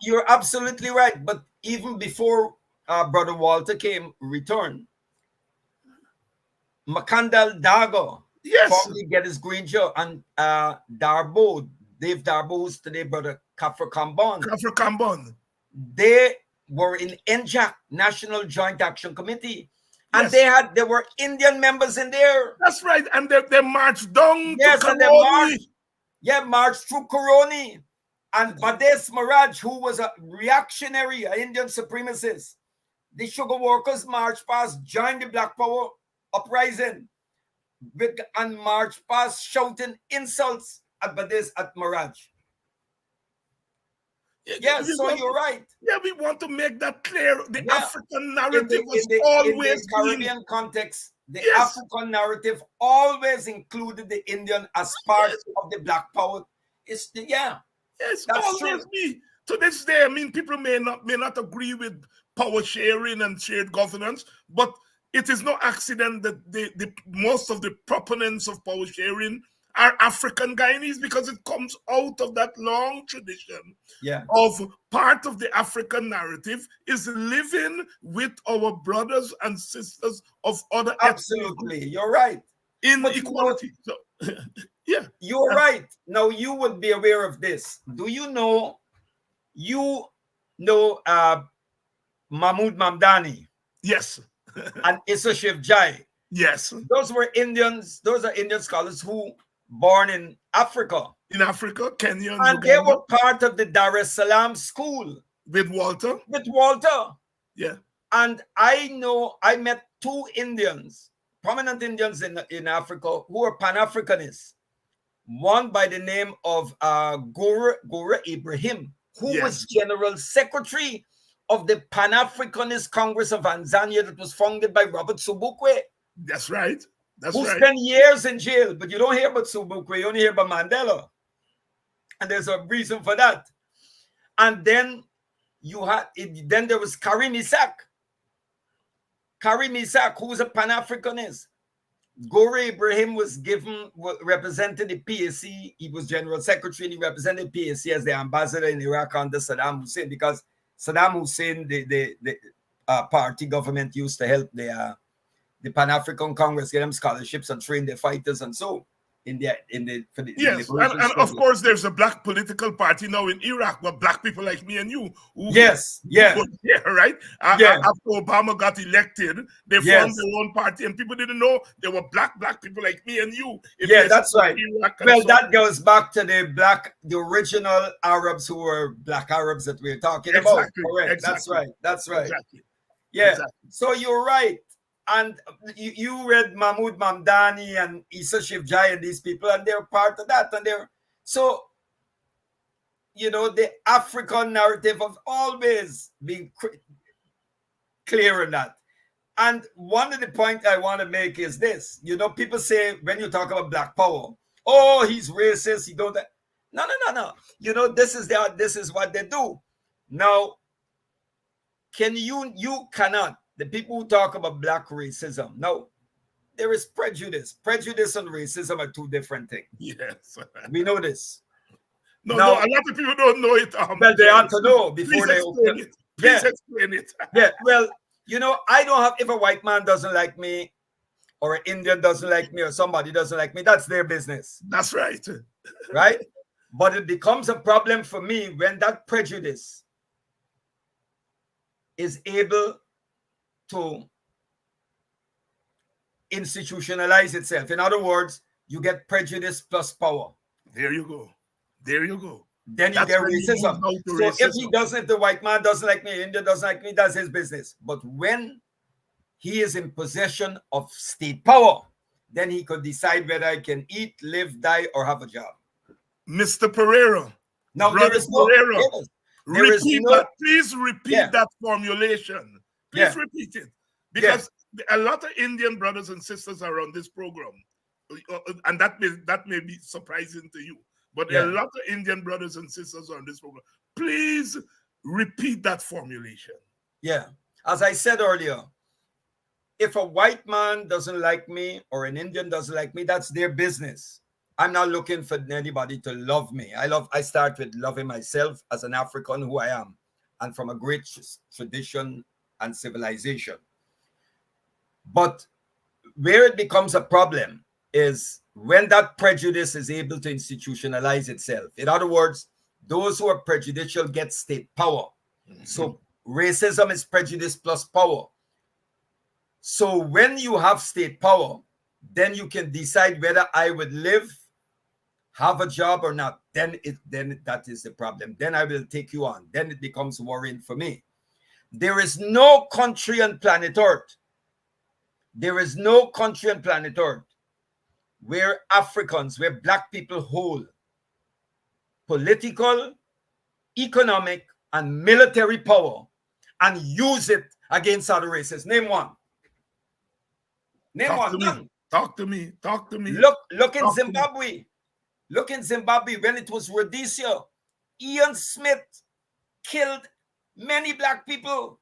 You're absolutely right. But even before Brother Walter returned, Makandal Dago probably get his green show, and Dave Darbo, who's today Brother Kafra Kambon. They were in NJAC, National Joint Action Committee. And there were Indian members in there. That's right. And they marched down to Coroni. And they marched through Coroni. And Bades Maraj, who was a reactionary, an Indian supremacist, the sugar workers marched past, joined the Black Power uprising, and marched past shouting insults at Bades at Maraj. So you're right. Yeah, we want to make that clear. The African narrative was always in the Caribbean context. The African narrative always included the Indian as part of the Black Power. That's always true. me. to this day, I mean, people may not agree with power sharing and shared governance, but it is no accident that the most of the proponents of power sharing are African Guyanese, because it comes out of that long tradition of part of the African narrative is living with our brothers and sisters of other Absolutely, you're right. In equality. So, yeah. You're right. Now, you would be aware of this. Do you know Mahmoud Mamdani? Yes. And Issa Shivjai? Yes. Those were Indians. Those are Indian scholars who born in Africa. In Africa, Kenya, and Uganda. They were part of the Dar es Salaam school. With Walter? With Walter. Yeah. And I met two Indians, prominent Indians in Africa, who were Pan-Africanists. One by the name of Gora Ibrahim, who was General Secretary of the Pan-Africanist Congress of Tanzania that was founded by Robert Sobukwe. That's right. Who spent years in jail, but you don't hear about Sobukwe, you only hear about Mandela. And there's a reason for that. And then then there was Karim Isaac. Karim Isaac, who was a Pan-Africanist. Gora Ibrahim represented the PAC. He was General Secretary, and he represented PAC as the ambassador in Iraq under Saddam Hussein, because Saddam Hussein, the party government, used to help the Pan-African Congress get them scholarships and train their fighters and so for the yes, and of course there's a black political party now in Iraq where black people like me and you right? After Obama got elected, they formed their own party, and people didn't know there were black people like me and you. That's right. Well, that goes back to the original Arabs who were black Arabs that we're talking about. Correct. Exactly. That's right. Exactly. Yeah. Exactly. So you're right. And you read Mahmoud Mamdani and Issa Shivjai and these people, and they're part of that. And so the African narrative of always being clear on that. And one of the points I want to make is this. People say when you talk about black power, oh, he's racist, he don't. No. This is what they do. Now, you cannot. The people who talk about black racism, no, there is prejudice. Prejudice and racism are two different things. Yes. We know this. No, a lot of people don't know it. Well, they have to know before they explain it. Please explain it. Yeah, well, I don't have, if a white man doesn't like me, or an Indian doesn't like me, or somebody doesn't like me, that's their business. That's right. Right? But it becomes a problem for me when that prejudice is able to institutionalize itself. In other words, you get prejudice plus power. There you go. Then you get racism. So if the white man doesn't like me, India doesn't like me, that's his business. But when he is in possession of state power, then he could decide whether I can eat, live, die, or have a job. Mr. Pereira. Now, please repeat that formulation. Please repeat it. Because a lot of Indian brothers and sisters are on this program. And that may be surprising to you. But a lot of Indian brothers and sisters are on this program. Please repeat that formulation. Yeah. As I said earlier, if a white man doesn't like me or an Indian doesn't like me, that's their business. I'm not looking for anybody to love me. I start with loving myself as an African who I am, and from a great tradition and civilization. But where it becomes a problem is when that prejudice is able to institutionalize itself. In other words, those who are prejudicial get state power. Mm-hmm. So racism is prejudice plus power. So when you have state power, then you can decide whether I would live, have a job or not. Then that is the problem. Then I will take you on. Then it becomes worrying for me. There is no country on planet Earth. There is no country on planet Earth where Africans, where black people hold political, economic, and military power and use it against other races. Name one. Talk to me. Look in Zimbabwe. Look in Zimbabwe when it was Rhodesia. Ian Smith killed many black people.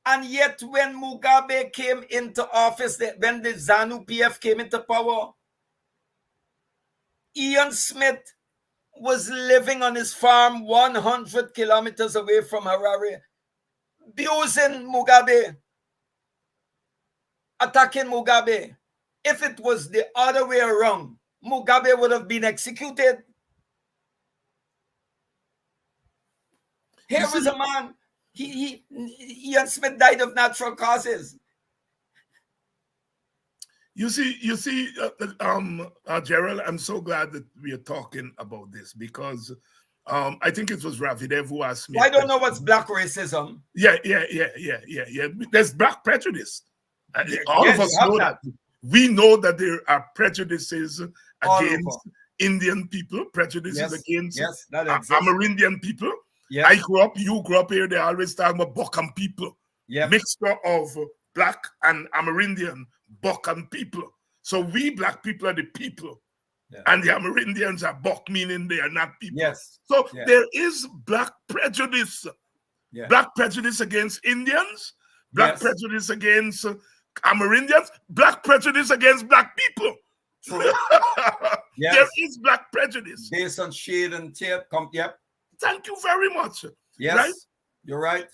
And yet when Mugabe came into office, when the ZANU-PF came into power, Ian Smith was living on his farm 100 kilometers away from Harare, abusing Mugabe, attacking Mugabe. If it was the other way around, Mugabe would have been executed. Here was a man, Ian Smith died of natural causes. You see, Gerald, I'm so glad that we are talking about this because I think it was Ravidev who asked me. I don't know what's black racism. Yeah. There's black prejudice. All of us know that. We know that there are prejudices against Indian people, prejudices against Amerindian people. Yes. You grew up here, they always talk about Bokam people. Mixture of black and Amerindian Bokam people. So we black people are the people. And the Amerindians are Bok, meaning they are not people. So there is black prejudice. Black prejudice against Indians, black prejudice against Amerindians, black prejudice against black people. There is black prejudice. Based on shade and tape. Thank you very much. Yes, right? You're right.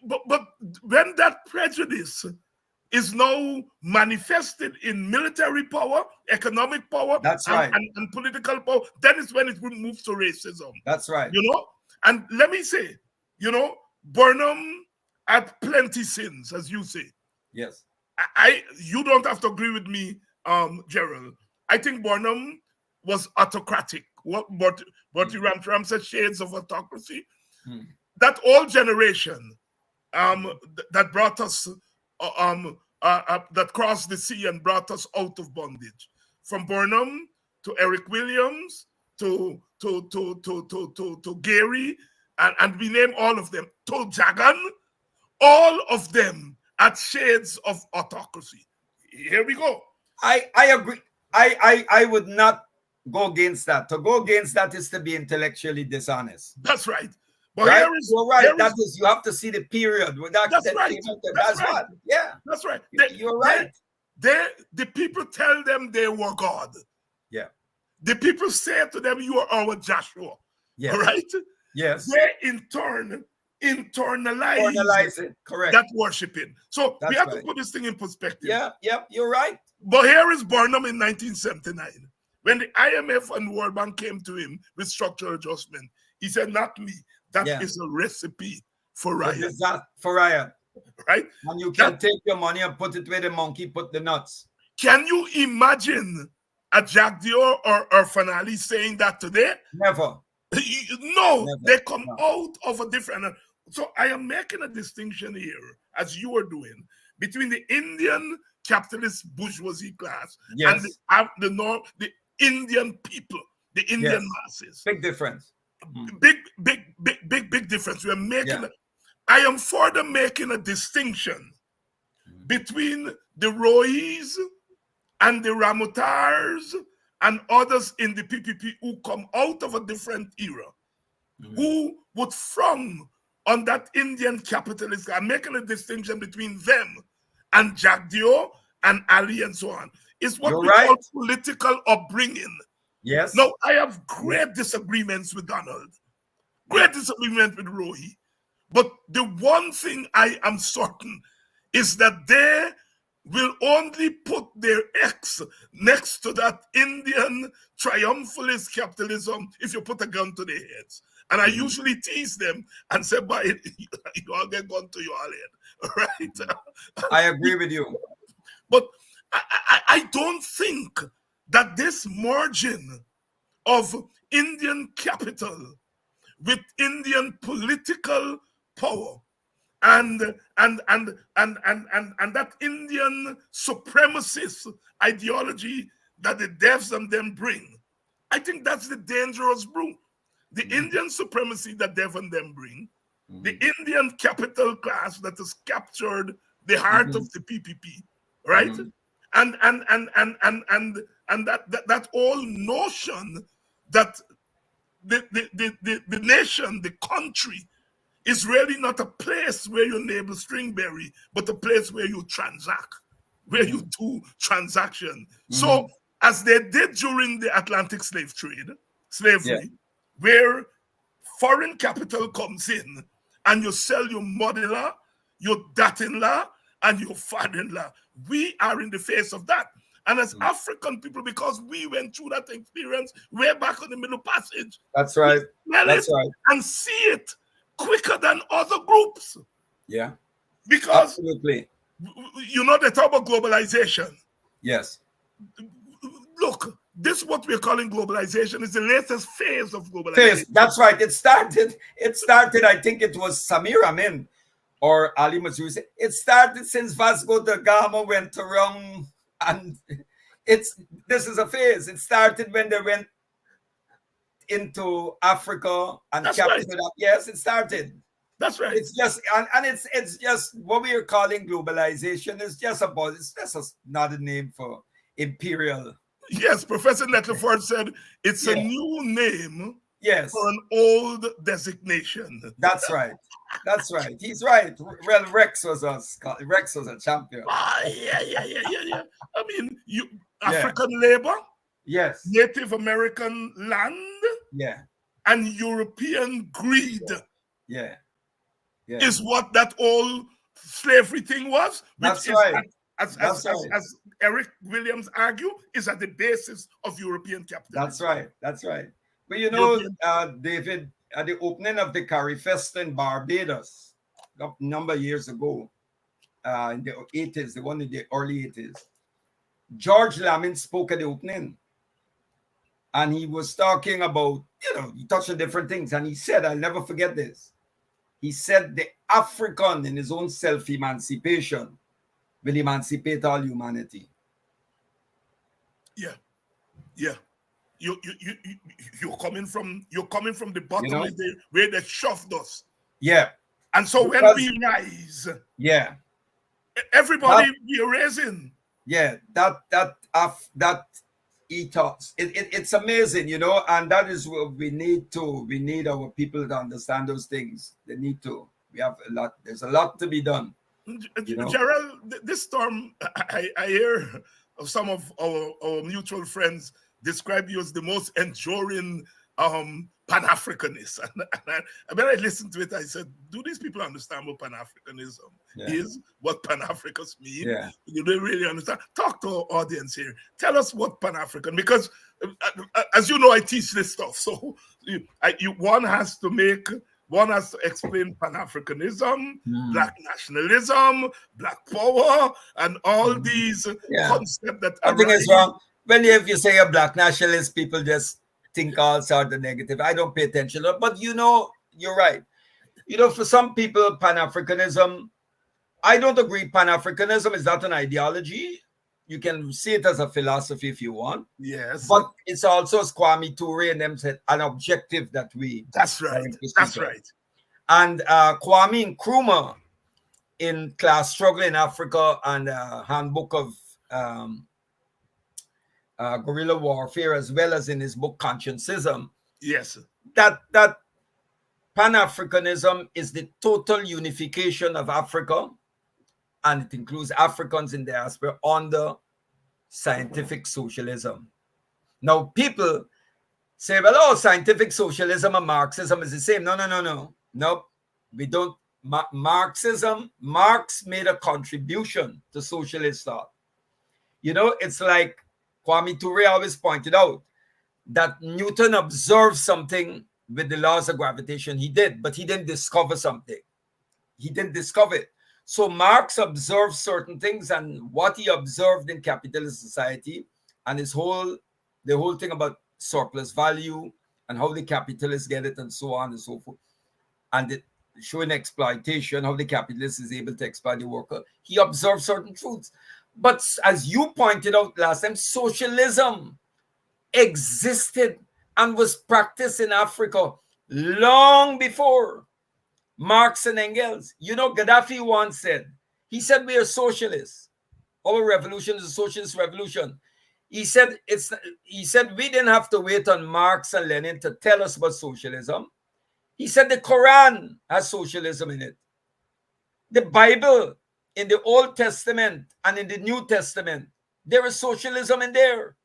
But when that prejudice is now manifested in military power, economic power, and political power, then is when it will move to racism. That's right. You know? And let me say, Burnham had plenty sins, as you say. Yes. You don't have to agree with me, Gerald. I think Burnham was autocratic. But Ram said shades of autocracy. That old generation that brought us, that crossed the sea and brought us out of bondage. From Burnham to Eric Williams to Gary, and we name all of them, to Jagan, all of them had shades of autocracy. Here we go. I agree. I would not go against that. To go against that is to be intellectually dishonest. That's right. But right? You're right. You have to see the period. That's right. That's right. Yeah. That's right. You're right. The people tell them they were God. Yeah. The people say to them, you are our Joshua. Yes. Right? Yes. They in turn internalize it. Correct. That worshiping. So we have to put this thing in perspective. Yeah. Yep. You're right. But here is Burnham in 1979. When the IMF and World Bank came to him with structural adjustment, he said, not me. That is a recipe for riot. For riot. Right? And you can take your money and put it where the monkey put the nuts. Can you imagine a Jack Dior or Finale saying that today? Never. No, never. They come out of a different... So I am making a distinction here, as you are doing, between the Indian capitalist bourgeoisie class and the Indian people, the Indian masses. Big difference. Big difference. We're making I am further making a distinction between the Rois and the Ramutars and others in the PPP who come out of a different era, who would frown on that Indian capitalist. I'm making a distinction between them and Jack Dio and Ali and so on. It's what we call political upbringing. Yes. Now, I have great disagreements with Donald, great disagreement with Rohi, but the one thing I am certain is that they will only put their X next to that Indian triumphalist capitalism if you put a gun to their heads. And I usually tease them and say, "But you all get gun to your head," right? I agree with you. But I don't think that this merging of Indian capital with Indian political power and that Indian supremacist ideology that the devs and them bring, I think that's the dangerous brew. The Indian supremacy that Dev and them bring, the Indian capital class that has captured the heart of the PPP, right? And that whole notion that the nation, the country, is really not a place where you neighbor stringberry, but a place where you transact, where you do transaction. So as they did during the Atlantic slavery, where foreign capital comes in and you sell your mother-in-law, your daughter-in-law, and your father-in-law. We are in the face of that. And as African people, because we went through that experience way back on the Middle Passage, that's right. That's right. And see it quicker than other groups. Yeah. Because absolutely. You know, they talk about globalization. Yes. Look, this what we're calling globalization is the latest phase of globalization. That's right. It started, I think it was Samir Amin or Ali Mazrui. It started since Vasco da Gama went around, and this is a phase. It started when they went into Africa and captured it up. Yes, it started. That's right. It's just and it's just what we are calling globalization. It's just another name for imperial. Yes, Professor Nettleford said it's a new name for an old designation. That's right. That's right. He's right. Well, Rex was a champion. Yeah. I mean, African labor, Native American land, and European greed. Is what that old slavery thing was. That's right. As Eric Williams argued, is at the basis of European capitalism. That's right. But you know, David, at the opening of the Carry Fest in Barbados a number of years ago, in the 80s, the one in the early 80s, George Lamin spoke at the opening. And he was talking about, he touched on different things. And he said, I'll never forget this. He said the African in his own self-emancipation will emancipate all humanity. Yeah. You're coming from the bottom where they shoved us. Yeah. And so when we rise, everybody we are raising. Yeah, that ethos. It's amazing, and that is what we need our people to understand those things. They need to. There's a lot to be done. Gerald, this storm, I hear of some of our mutual friends describe you as the most enduring Pan-Africanist. And when I listened to it, I said, do these people understand what Pan-Africanism is, what Pan-Africans mean? Do they really understand? Talk to our audience here. Tell us what Pan-African, because as you know, I teach this stuff. So one has to explain Pan-Africanism, Black nationalism, Black power, and all these concepts that I think it's wrong. If you say a Black nationalist, people just think all sorts of negative. I don't pay attention to it. But you're right. For some people, Pan-Africanism, I don't agree. Pan-Africanism is not an ideology. You can see it as a philosophy if you want. Yes. But it's also, as Kwame Ture and them said, an objective that we... That's right. That's right. And Kwame Nkrumah in Class Struggle in Africa and Handbook of Guerrilla Warfare, as well as in his book Consciencism. Yes. That Pan-Africanism is the total unification of Africa, and it includes Africans in diaspora under scientific socialism. Now, people say, well, scientific socialism and Marxism is the same. No. Nope. We don't. Marx made a contribution to socialist thought. It's like Kwame Ture always pointed out that Newton observed something with the laws of gravitation. He did, but he didn't discover something. He didn't discover it. So Marx observed certain things, and what he observed in capitalist society, and the whole thing about surplus value and how the capitalists get it and so on and so forth, and showing exploitation, how the capitalist is able to exploit the worker. He observed certain truths. But as you pointed out last time, socialism existed and was practiced in Africa long before Marx and Engels. Gaddafi once said, he said, we are socialists. Our revolution is a socialist revolution. He said we didn't have to wait on Marx and Lenin to tell us about socialism. He said the Quran has socialism in it. The Bible in the Old Testament and in the New Testament, there is socialism in there.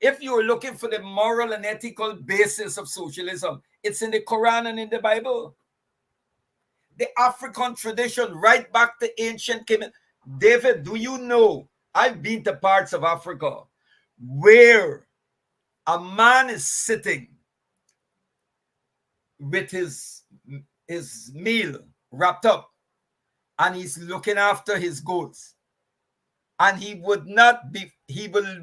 If you are looking for the moral and ethical basis of socialism, it's in the Quran and in the Bible. The African tradition, right back to ancient Kemet. David, do you know, I've been to parts of Africa where a man is sitting with his meal wrapped up and he's looking after his goats. And he will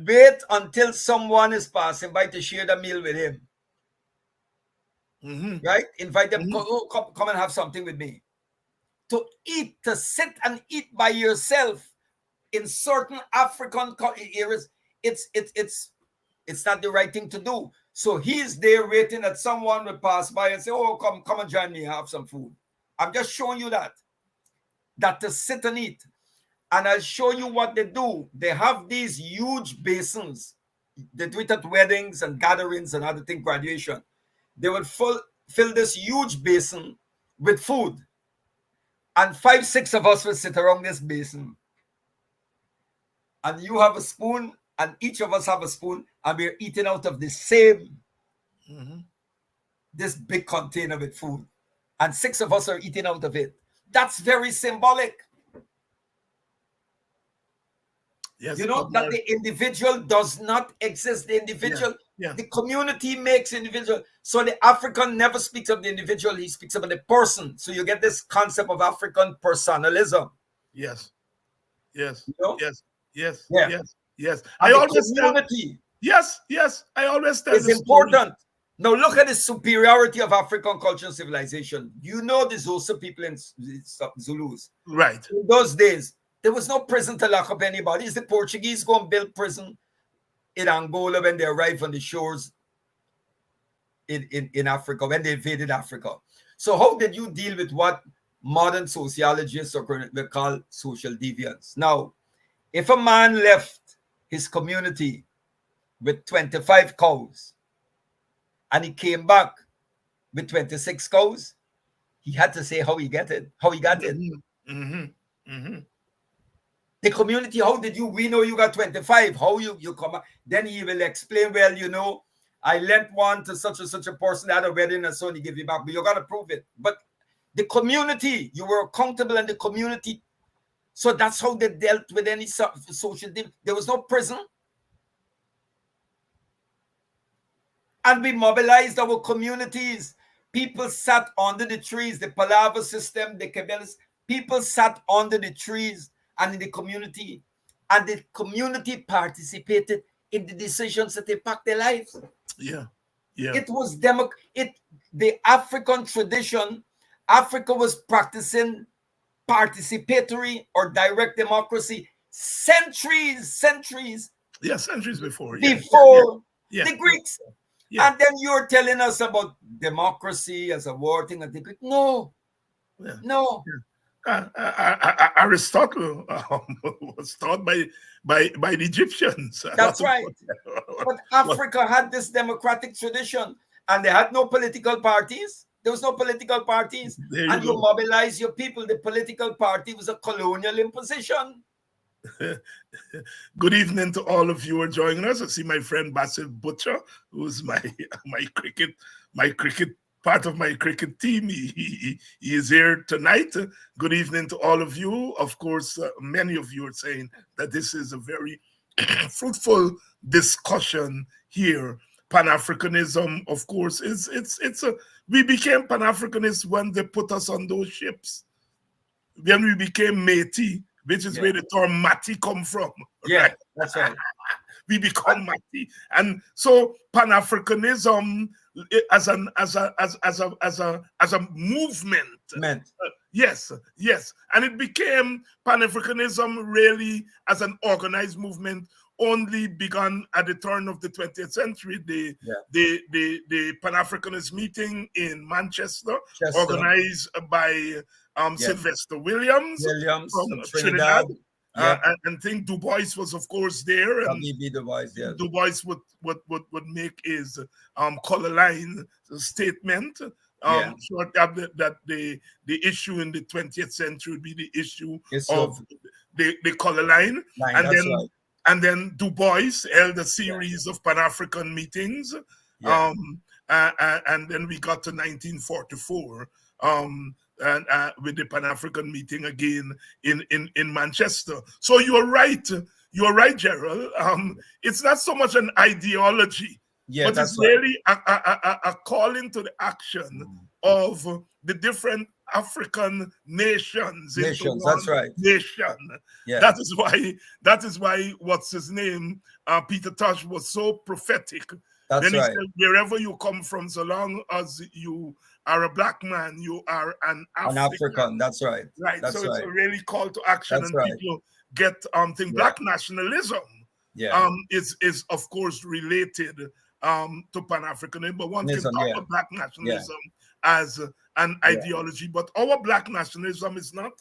wait until someone is passing by to share the meal with him. Right? Invite them, come and have something with me. To eat, to sit and eat by yourself in certain African areas, it's not the right thing to do. So he's there waiting that someone will pass by and say, oh, come and join me, have some food. I'm just showing you that to sit and eat. And I'll show you what they do. They have these huge basins. They do it at weddings and gatherings and other things, graduation. They would fill this huge basin with food. And 5, 6 of us will sit around this basin. And you have a spoon, and each of us have a spoon, and we're eating out of the same, this big container with food. And 6 of us are eating out of it. That's very symbolic. Yes, you know that the individual does not exist. The individual, the community makes individual. So the African never speaks of the individual, he speaks about the person. So you get this concept of African personalism. Yes. Yes. You know? Yes. And I always community. I always tell it's important. Now look at the superiority of African culture and civilization. You know the Xhosa people in Zulus. Right. In those days, there was no prison to lock up anybody. It's the Portuguese go and build prison in Angola when they arrived on the shores in Africa, when they invaded Africa. So how did you deal with what modern sociologists will call social deviance? Now, if a man left his community with 25 cows and he came back with 26 cows, he had to say how he got it. The community, how did we know you got 25? How you come back? Then he will explain, well, you know, I lent one to such and such a person at a wedding and so on, he give you back, but you got to prove it. But the community, you were accountable in the community. So that's how they dealt with any social deal. There was no prison. And we mobilized our communities. People sat under the trees, the Palava system, the Cabela's. People sat under the trees and in the community. And the community participated in the decisions that impact their lives. It was the African tradition. Africa was practicing participatory or direct democracy centuries before the Greeks. And then you're telling us about democracy as a war thing. And the Greeks. No. Aristotle was taught by the Egyptians. That's right. But Africa had this democratic tradition, and they had no political parties. There was no political parties, and you mobilize your people. The political party was a colonial imposition. Good evening to all of you who are joining us. I see my friend Basil Butcher, who's my cricket part of my cricket team. He is here tonight. Good evening to all of you. Of course, many of you are saying that this is a very fruitful discussion here. Pan-Africanism, of course, we became Pan-Africanists when they put us on those ships. Then we became Métis, which is where the term Mati come from. Right? That's right. We become Mati, and so Pan-Africanism as a movement. Yes, and it became Pan-Africanism really as an organized movement. Only begun at the turn of the 20th century. The Pan-Africanist meeting in Manchester, organized by Sylvester Williams from Trinidad. Yeah. And think Du Bois was, of course, there, and W.B. Du Bois, yes. Du Bois would make his color line statement. Yeah. So that the issue in the 20th century would be the issue It's of the color line, and that's then right. and then Du Bois held a series of Pan-African meetings. Yeah. And then we got to 1944, and with the Pan-African meeting again in Manchester. So you're right, Gerald. It's not so much an ideology, Yeah, but that's it's right. really a calling to the action of the different African nations into one That's right. nation. Yeah. That is why what's his name, Peter Tosh, was so prophetic. That's then he right. said, wherever you come from, so long as you are a black man, you are an African. An African, that's right. Right. That's so it's right. a really call to action, That's and right. people get black nationalism. Yeah. Is of course related to Pan-Africanism, but one can talk of black nationalism as an ideology. But our black nationalism is not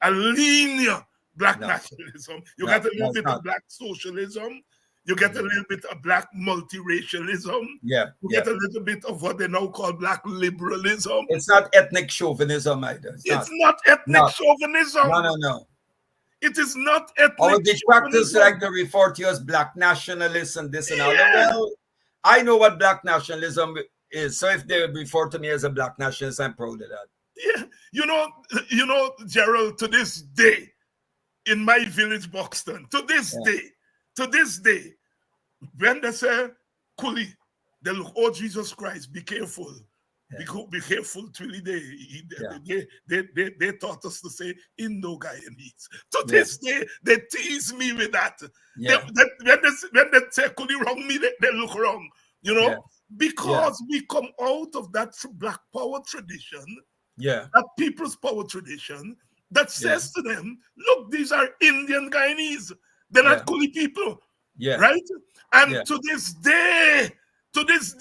a linear black nationalism. You get a little bit of black socialism. You get a little bit of black multiracialism. Yeah. You get a little bit of what they now call black liberalism. It's not ethnic chauvinism either. It's not ethnic chauvinism. No. It is not ethnic Or they practice chauvinism. like they refer to as black nationalists and this and all. Well, I know what black nationalism is. So if they refer to me as a black nationalist, I'm proud of that. Yeah. You know, Gerald, to this day, in my village, Buxton, to this day, when they say Kuli, they look, oh Jesus Christ, be careful. Be careful, truly. They taught us to say Indo-Guyanese. To this day, they tease me with that. When they say Kuli wrong, they look wrong. You know, because we come out of that black power tradition, that people's power tradition that says to them, look, these are Indian Guyanese. They're not Kuli people. Right? And to this day, they just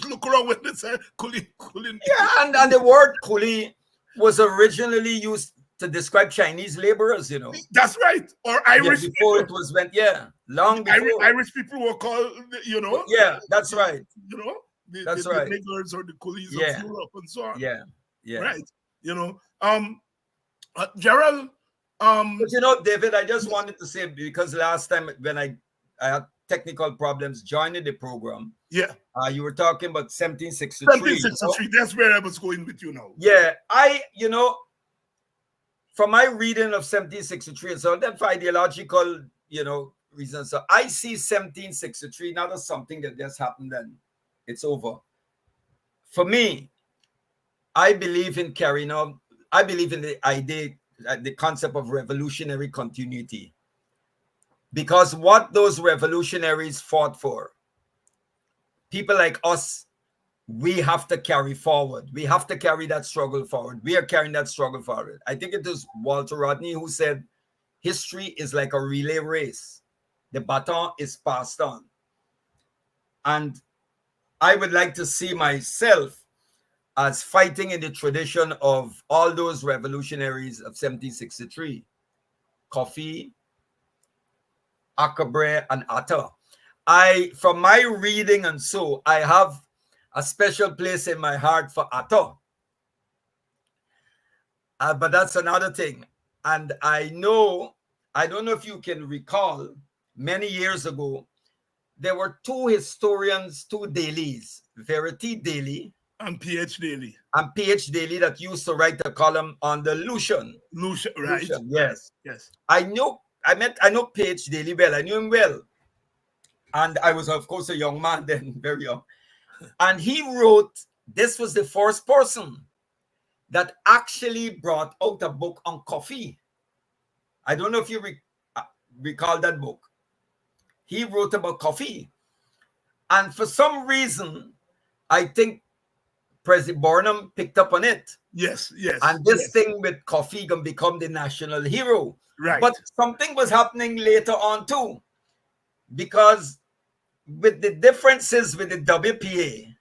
look around when they say Kuli. Yeah, and the word Kuli was originally used to describe Chinese laborers, you know. That's right. Or Irish before people. It was when, long before. Irish people were called, you know. Yeah, that's right. You know, the right. niggers or the coolies of Europe and so on. Yeah. Right. You know, Gerald. But you know, David, I just wanted to say, because last time when I had technical problems joining the program, you were talking about 1763. 1763, that's where I was going with you now. Yeah, from my reading of 1763, and so that for ideological, reasons, so I see 1763 not as something that just happened and it's over. For me, I believe in carrying on. I believe in the idea, the concept of revolutionary continuity. Because what those revolutionaries fought for, people like us, we have to carry forward. We have to carry that struggle forward. We are carrying that struggle forward. I think it was Walter Rodney who said, history is like a relay race. The baton is passed on. And I would like to see myself as fighting in the tradition of all those revolutionaries of 1763. Kofi, Akabre, and Atta. From my reading and so, I have a special place in my heart for Atta. But that's another thing. And I don't know if you can recall, many years ago, there were two historians, two dailies, Verity Daily and PH Daily. And PH Daily that used to write a column on the Lucian. Right. Lucian, yes. I know PH Daily well. I knew him well. And I was, of course, a young man then, very young. And he wrote, this was the first person that actually brought out a book on coffee. I don't know if you recall that book. He wrote about coffee. And for some reason, I think President Barnum picked up on it. Yes. And this thing with coffee can become the national hero. Right. But something was happening later on too. Because with the differences with the WPA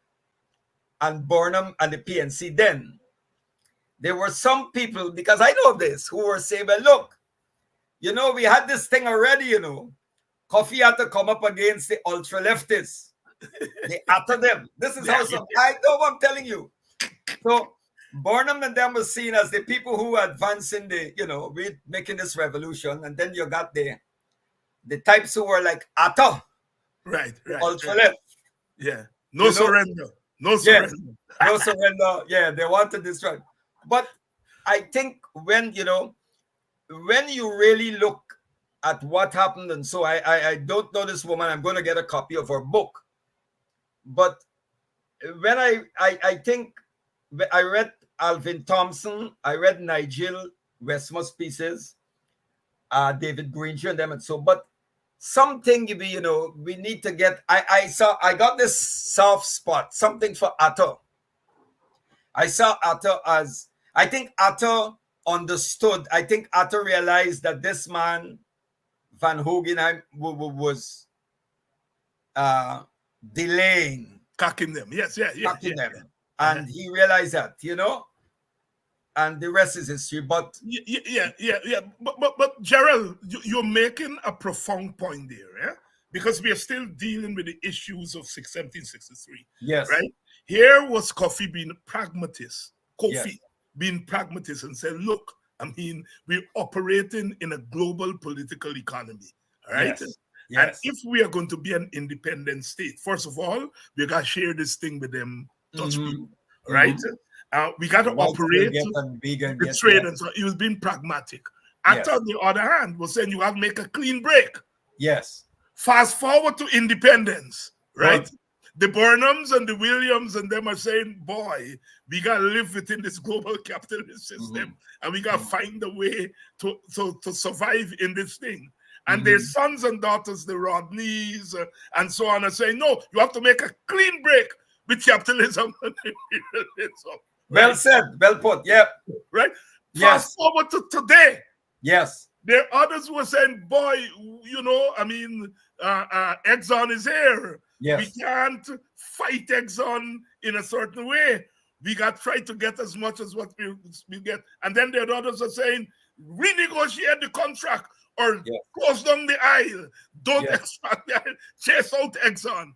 and Barnum and the PNC then, there were some people, because I know this, who were saying, well, look, you know, we had this thing already, you know. Coffee had to come up against the ultra leftists. They after them. This is how some, I know what I'm telling you. So Burnham and them were seen as the people who are advancing the, you know, making this revolution. And then you got the types who were like Atta. Right. Ultra left. Yeah. No surrender. No surrender. No surrender. Yeah, they want to destroy. But I think when you really look at what happened, and so I don't know this woman, I'm going to get a copy of her book. But when I think I read Alvin Thompson, I read Nigel Westmore's pieces, David Granger and them, and so, but something, you know, we need to get, I got this soft spot, something for Atta. I saw Atta as, I think Atta understood, I think Atta realized that this man, Van Hogenheim, was delaying. Cocking them, yes, yeah. And he realized that, you know, and the rest is history. But yeah. But Gerald, you're making a profound point there, yeah? Because we are still dealing with the issues of 1763. Yes. Right? Here was Kofi being pragmatist. Being pragmatist and said, look, I mean, we're operating in a global political economy. All right? Yes. And if we are going to be an independent state, first of all, we got to share this thing with them Dutch people, right? We got to operate with trade and so on. He was being pragmatic. Atta, on the other hand, was saying you have to make a clean break. Yes. Fast forward to independence, right? The Burnhams and the Williams and them are saying, boy, we got to live within this global capitalist system and we got to find a way to survive in this thing. And their sons and daughters, the Rodneys and so on, are saying, no, you have to make a clean break with capitalism and imperialism. Right? Well said, well put, yep. Right? Fast forward to today. Yes. There are others who are saying, boy, you know, I mean, Exxon is here. Yes. We can't fight Exxon in a certain way. We got to try to get as much as what we get. And then there are others who are saying, renegotiate the contract or close down the aisle. Don't expand the aisle. Chase out Exxon.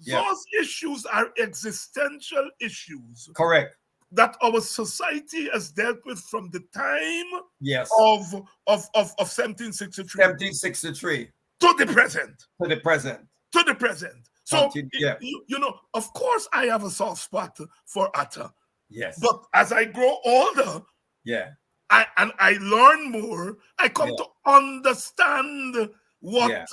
Those issues are existential issues. Correct. That our society has dealt with from the time of 1763. 1763. To the present. To the present. To the present. So, you know, of course I have a soft spot for Atta. Yes. But as I grow older, I learn more, I come to understand what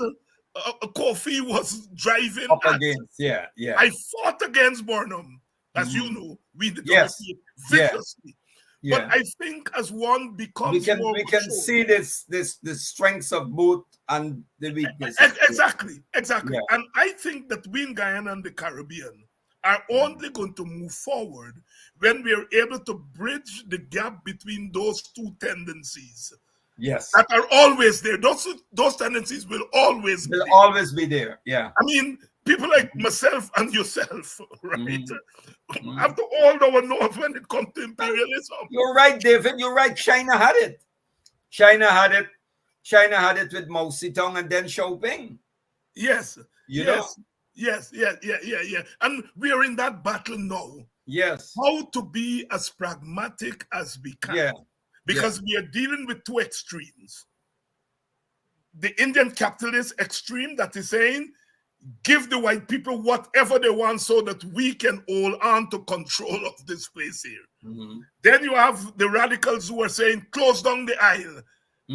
Kofi was driving up against. I fought against Burnham, as you know, we negotiate viciously. But I think as one becomes we can see the strengths of both and the weaknesses. Exactly. And I think that we in Guyana and the Caribbean are only going to move forward when we are able to bridge the gap between those two tendencies. Yes. That are always there. Those tendencies will always be there. Yeah. I mean, people like myself and yourself, right? Have to hold our nose when it comes to imperialism. You're right, David. You're right. China had it. China had it with Mao Zedong and Deng Xiaoping. Yes. You know? Yes. And we are in that battle now. Yes. How to be as pragmatic as we can. Yeah. Because we are dealing with two extremes. The Indian capitalist extreme that is saying, give the white people whatever they want so that we can hold on to control of this place here. Then you have the radicals who are saying, close down the aisle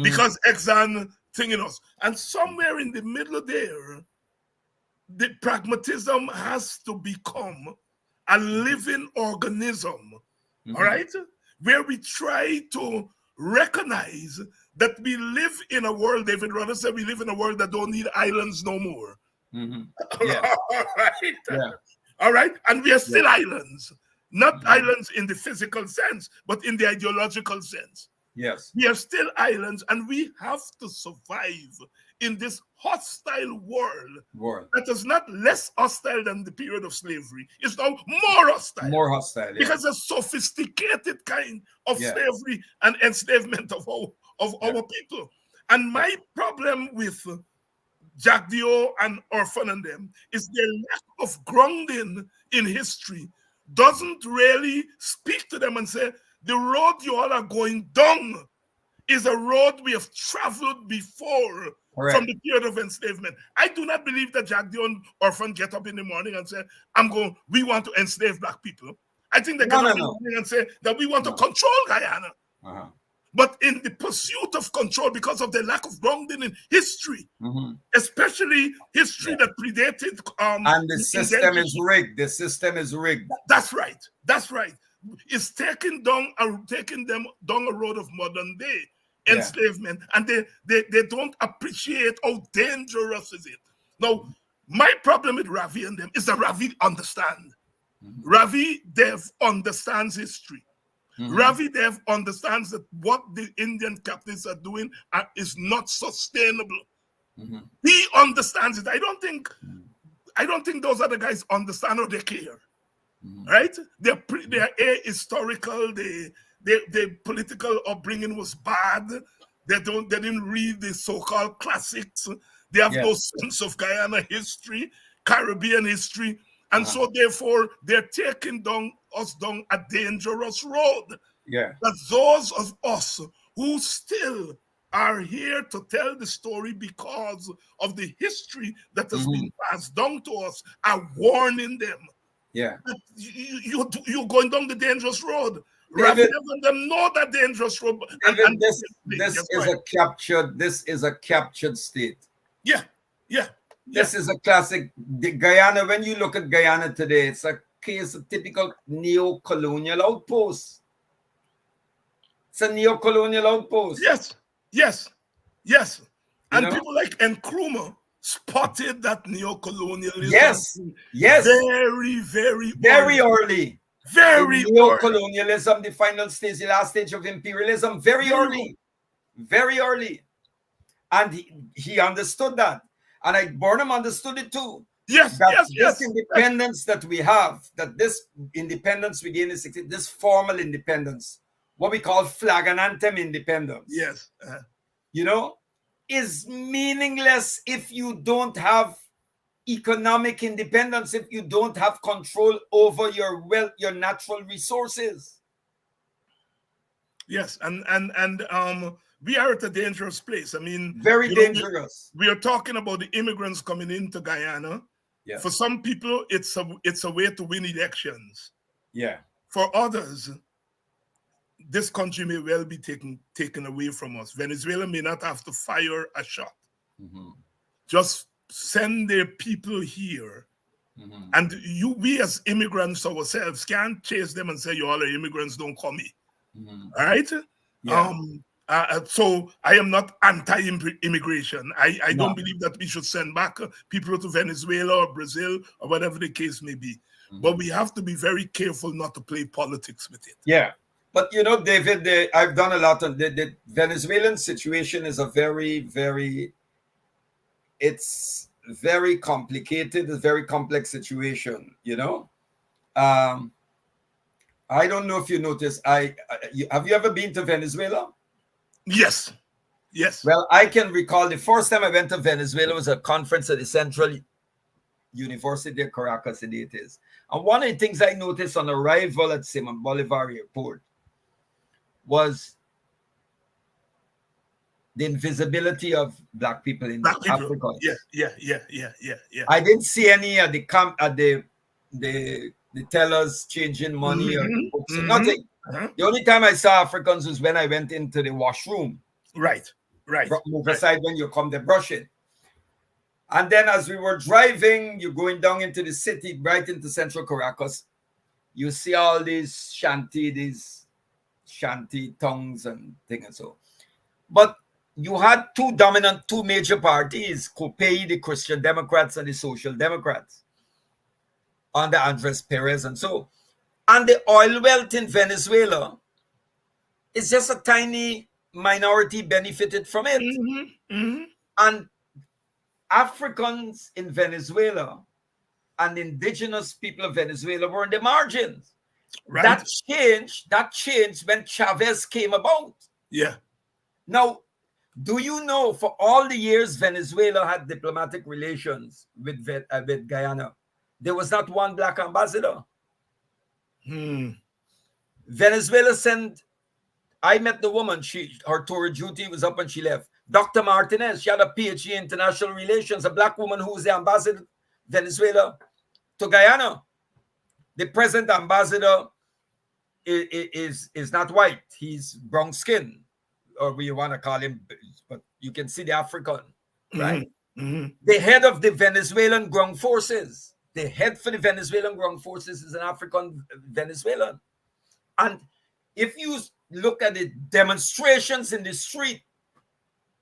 because Exxon thinking us. And somewhere in the middle there, the pragmatism has to become a living organism, all right? Where we try to recognize that we live in a world, David Rudder said, we live in a world that don't need islands no more. All right. And we are still islands, not islands in the physical sense, but in the ideological sense. Yes. We are still islands, and we have to survive in this hostile world that is not less hostile than the period of slavery. It's now more hostile. More hostile, because a sophisticated kind of slavery and enslavement of our people. And my problem with Jack Dio and Orphan and them is their lack of grounding in history doesn't really speak to them and say, the road you all are going down is a road we have traveled before from the period of enslavement. I do not believe that Jack Dio and Orphan get up in the morning and say, we want to enslave black people. I think they get up in the morning and say that we want to control Guyana. But in the pursuit of control, because of the lack of grounding in history, especially history that predated and the system is rigged. The system is rigged. That's right. That's right. It's taking them down a road of modern day enslavement, and they don't appreciate how dangerous is it. Now, my problem with Ravi and them is that Ravi understand. Ravi Dev understands history. Ravi Dev understands that what the Indian captains are doing is not sustainable. He understands it. I don't think those other guys understand or they care. Right? They're ahistorical. Their political upbringing was bad. They didn't read the so-called classics. They have no sense of Guyana history, Caribbean history. And so, therefore, they're taking us down a dangerous road. But those of us who still are here to tell the story because of the history that has been passed down to us are warning them. You're going down the dangerous road. David, them know that dangerous road. David, this is a captured state. This is a classic. The Guyana, when you look at Guyana today, it's a case of typical neo-colonial outpost. It's a neo-colonial outpost. Yes. And people like Nkrumah spotted that neo-colonialism. Yes. Very early. Very neo-colonialism, the final stage, the last stage of imperialism, very early. And he understood that. And Burnham understood it too. This independence that we have, that this independence we gain in 16, this formal independence, what we call flag and anthem independence. Is meaningless if you don't have economic independence, if you don't have control over your wealth, your natural resources. And we are at a dangerous place. I mean, very dangerous. We are talking about the immigrants coming into Guyana. For some people, it's a way to win elections. For others, this country may well be taken away from us. Venezuela may not have to fire a shot. Just send their people here. And we as immigrants ourselves can't chase them and say, you all are immigrants, don't come here. All right? So I am not anti-immigration. I don't believe that we should send back people to Venezuela or Brazil or whatever the case may be. But we have to be very careful not to play politics with it. But David, I've done a lot on the Venezuelan situation is a very, very, it's very complicated, a very complex situation, I don't know if you noticed, have you ever been to Venezuela? Yes. Well, I can recall the first time I went to Venezuela was a conference at the Central University of Caracas in the 80s. And one of the things I noticed on arrival at Simon Bolivar Airport was the invisibility of black people in Africa. I didn't see any at the tellers changing money or books or nothing. The only time I saw Africans was when I went into the washroom. Right. Move aside when you come to brush it. And then as we were driving, you're going down into the city, right into central Caracas, you see all these shanty tongues and things and so. But you had two major parties, COPEI, the Christian Democrats, and the Social Democrats, under Andres Perez and so. And the oil wealth in Venezuela is just a tiny minority benefited from it. And Africans in Venezuela and indigenous people of Venezuela were in the margins. That changed when Chavez came about. Yeah. Now, Do you know for all the years Venezuela had diplomatic relations with Guyana, there was not one black ambassador? Venezuela sent, I met the woman, her tour of duty was up and she left. Dr. Martinez, she had a PhD in international relations, a black woman who was the ambassador Venezuela to Guyana. The present ambassador is not white. He's brown skin, or what you want to call him, but you can see the African, right? The head of the Venezuelan ground forces, the head for the Venezuelan ground forces is an African Venezuelan. And if you look at the demonstrations in the street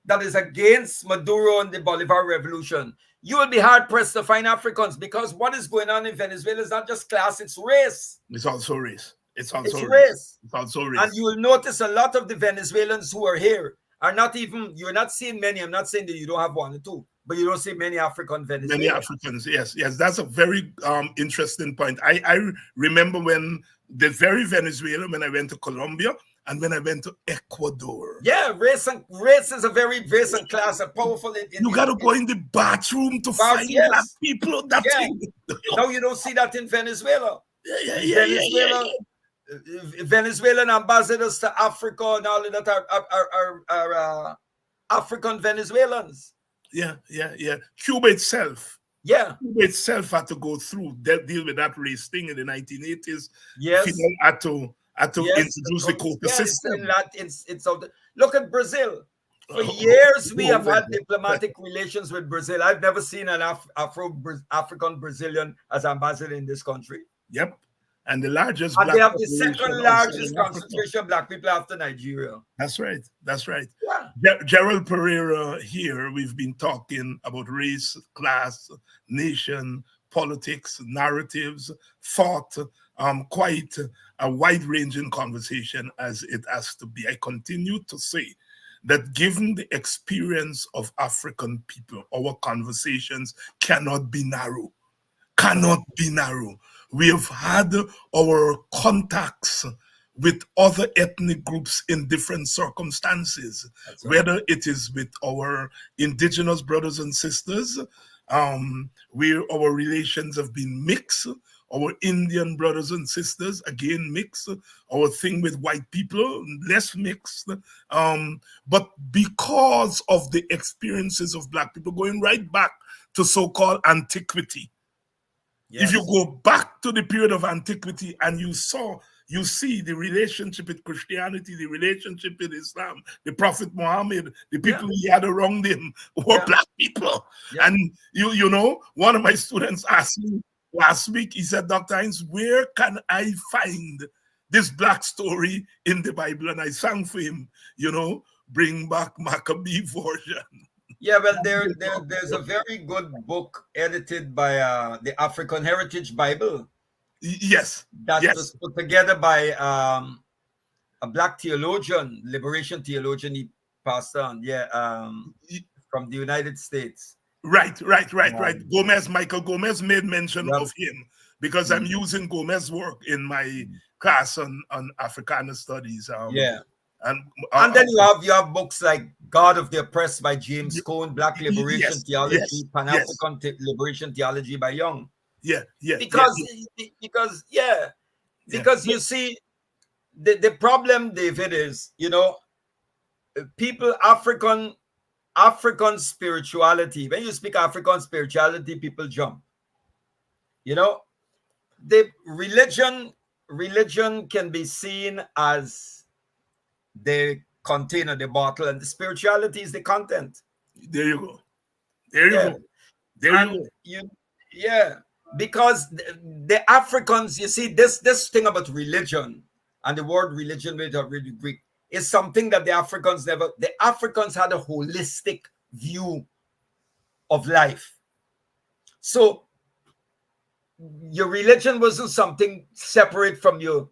that is against Maduro and the Bolivar revolution, you will be hard pressed to find Africans, because what is going on in Venezuela is not just class, it's race. It's also race. It's also race. It's also race. And you will notice a lot of the Venezuelans who are here are not even, you're not seeing many. I'm not saying that you don't have one or two, but you don't see many African Venezuelans. Many Africans, yes. That's a very interesting point. I remember when the very Venezuela, when I went to Colombia and when I went to Ecuador. Yeah, race is a very race and class are powerful. You got to go in the bathroom to find black people. That thing. No, you don't see that in Venezuela. Yeah. Venezuelan ambassadors to Africa and all of that are African Venezuelans. Yeah. Cuba itself. Yeah. Cuba itself had to go through deal with that race thing in the 1980s. Yes. Fidel had to introduce the quota system. Look at Brazil. For years, we have had diplomatic relations with Brazil. I've never seen an African Brazilian as ambassador in this country. Yep. And the largest and they have the second largest concentration of black people after Nigeria. That's right. Yeah. Gerald Pereira here, we've been talking about race, class, nation, politics, narratives, thought, quite a wide-ranging conversation as it has to be. I continue to say that given the experience of African people, our conversations cannot be narrow. We have had our contacts with other ethnic groups in different circumstances, whether it is with our indigenous brothers and sisters, where our relations have been mixed, our Indian brothers and sisters, again, mixed, our thing with white people, less mixed. But because of the experiences of black people, going right back to so-called antiquity, if you go back to the period of antiquity and you see the relationship with Christianity, the relationship with Islam, the Prophet Muhammad, the people he had around him were black people. And you know, one of my students asked me last week, he said, Dr. Hines, where can I find this black story in the Bible? And I sang for him, bring back Maccabee version. Yeah, well, there's a very good book edited by the African Heritage Bible. Yes. That was put together by a black theologian, liberation theologian, he passed on, from the United States. Right. Michael Gomez made mention of him because I'm using Gomez's work in my class on Africana Studies. And then you have books like God of the Oppressed by James Cone, Black Liberation Theology, Pan-African Liberation Theology by Young. Because you see, the problem, David, is, people, African spirituality, when you speak African spirituality, people jump. The religion can be seen as the container, the bottle, and the spirituality is the content. There you go. Because the Africans, you see, this thing about religion, and the word religion with really Greek, is something that the Africans had a holistic view of life. So your religion wasn't something separate from your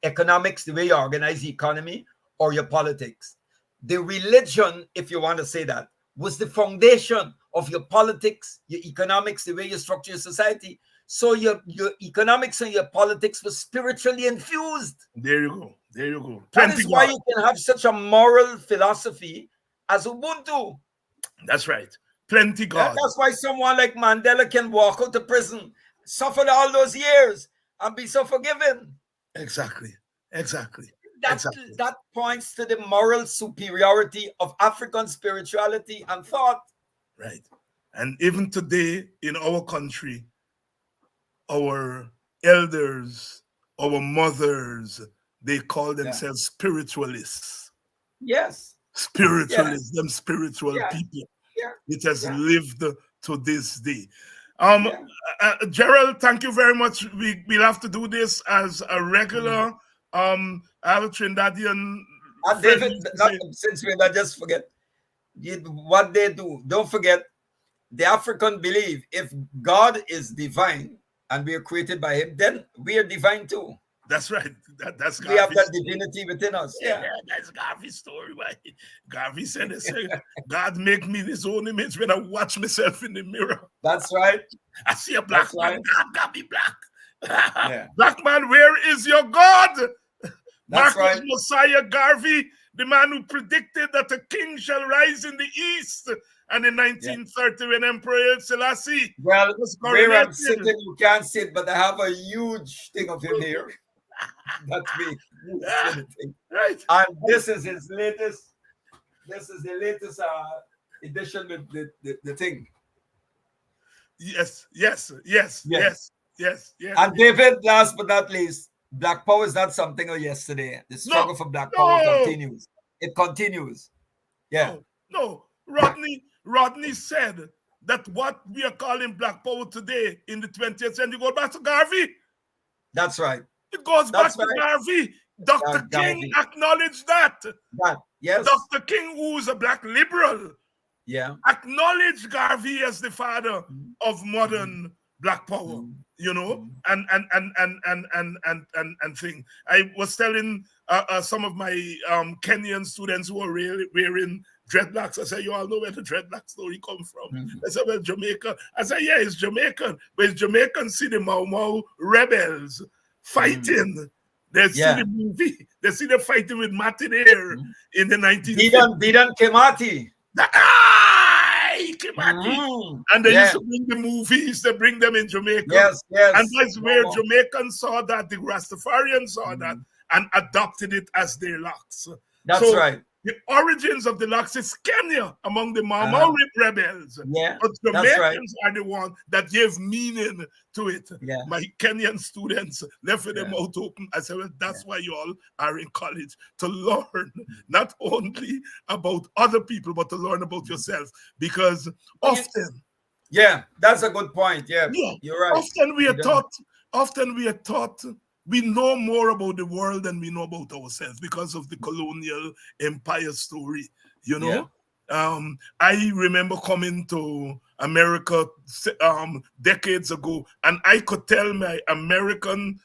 economics, the way you organize the economy, or your politics. The religion, if you want to say that, was the foundation of your politics, your economics, the way you structure your society. So your economics and your politics were spiritually infused. There you go. That is why you can have such a moral philosophy as Ubuntu. That's right. Plenty God. That's why someone like Mandela can walk out of prison, suffer all those years, and be so forgiven. Exactly. That points to the moral superiority of African spirituality and thought. Right. And even today in our country, our elders, our mothers, they call themselves spiritualists. Yes. Spiritualists, them spiritual people. Yeah. It has lived to this day. Gerald, thank you very much. We'll have to do this as a regular. I have a Trinidadian. And David, since we not just forget what they do. Don't forget, the African believe if God is divine and we are created by Him, then we are divine too. That's right. That's we have that divinity within us. Yeah, that's Garvey's story. Right? Garvey said, God make me in His own image when I watch myself in the mirror. That's right. I see a black man. God got me black. Black man, where is your God? That's Marcus Messiah Garvey, the man who predicted that a king shall rise in the east. And in 1930, when Emperor Selassie was where I'm sitting, you can't sit, but I have a huge thing of him here. That's me. Right. And this is his latest. This is the latest edition with the thing. Yes. And David, last but not least, Black Power is not something of yesterday. The struggle for Black Power continues. It continues. Yeah. No. Rodney said that what we are calling Black Power today in the 20th century goes back to Garvey. That's right. It goes back to Garvey. Dr. King acknowledged that. Yes. Dr. King, who is a black liberal, acknowledged Garvey as the father of modern Black Power. You know, and thing. I was telling some of my Kenyan students who are wearing dreadlocks. I said, you all know where the dreadlock story come from. I said, well, Jamaica. I said, yeah, it's Jamaican. But it's Jamaican see the Mau Mau rebels fighting. They see the movie. They see them fighting with Martin Air in the 1950s. Bidan Kemati. And they used to bring the movies, they bring them in Jamaica. Yes. And that's where Jamaicans saw that, the Rastafarians saw that, and adopted it as their locks. That's right. The origins of the locks is Kenya among the Mau Mau rebels. But Jamaicans are the one that gave meaning to it. My Kenyan students left with their mouth open. I said, well, that's why you all are in college, to learn not only about other people, but to learn about yourself. Because often... Yeah, that's a good point. Yeah, you're right. Often we are taught we know more about the world than we know about ourselves because of the colonial empire story, you know? I remember coming to America decades ago, and I could tell my American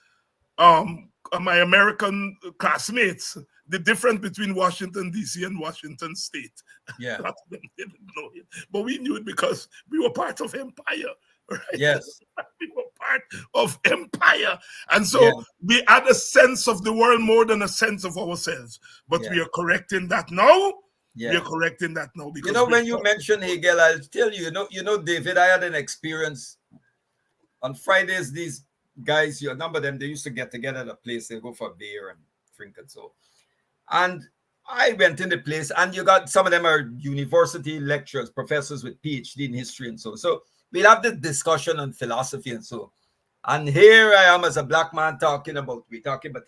classmates the difference between Washington, D.C. and Washington State. Yeah. A lot of them didn't know it, but we knew it because we were part of empire. Right? Yes. We were part of empire. And so we had a sense of the world more than a sense of ourselves. But we are correcting that now. We are correcting that now. Because when you mention Hegel, I'll tell you, David, I had an experience. On Fridays, these guys, you remember them, they used to get together at a place, they go for beer and drink and so. And I went in the place, and you got some of them are university lecturers, professors with PhD in history and so. So we'll have this discussion on philosophy and so. And here I am as a black man talking about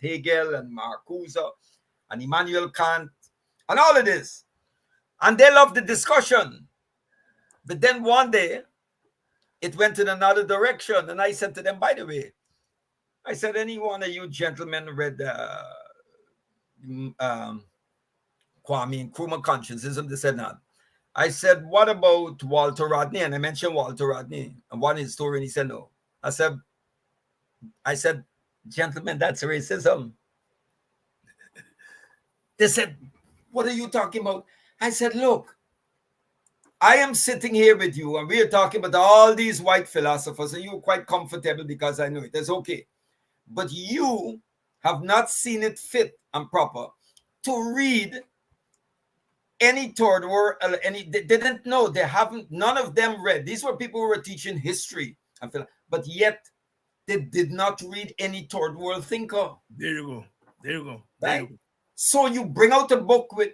Hegel and Marcuse and Immanuel Kant and all of this. And they love the discussion. But then one day, it went in another direction. And I said to them, by the way, I said, any one of you gentlemen read Kwame Nkrumah Consciencism? They said not. I said, what about Walter Rodney? And I mentioned Walter Rodney and one his story, and he said no. I said, gentlemen, that's racism. They said, what are you talking about? I said, look, I am sitting here with you, and we are talking about all these white philosophers, and you're quite comfortable because I know it. That's okay. But you have not seen it fit and proper to read any third world, they didn't know. They haven't. None of them read. These were people who were teaching history, but yet they did not read any third world thinker. There you go. There you go. There right? You go. So you bring out a book with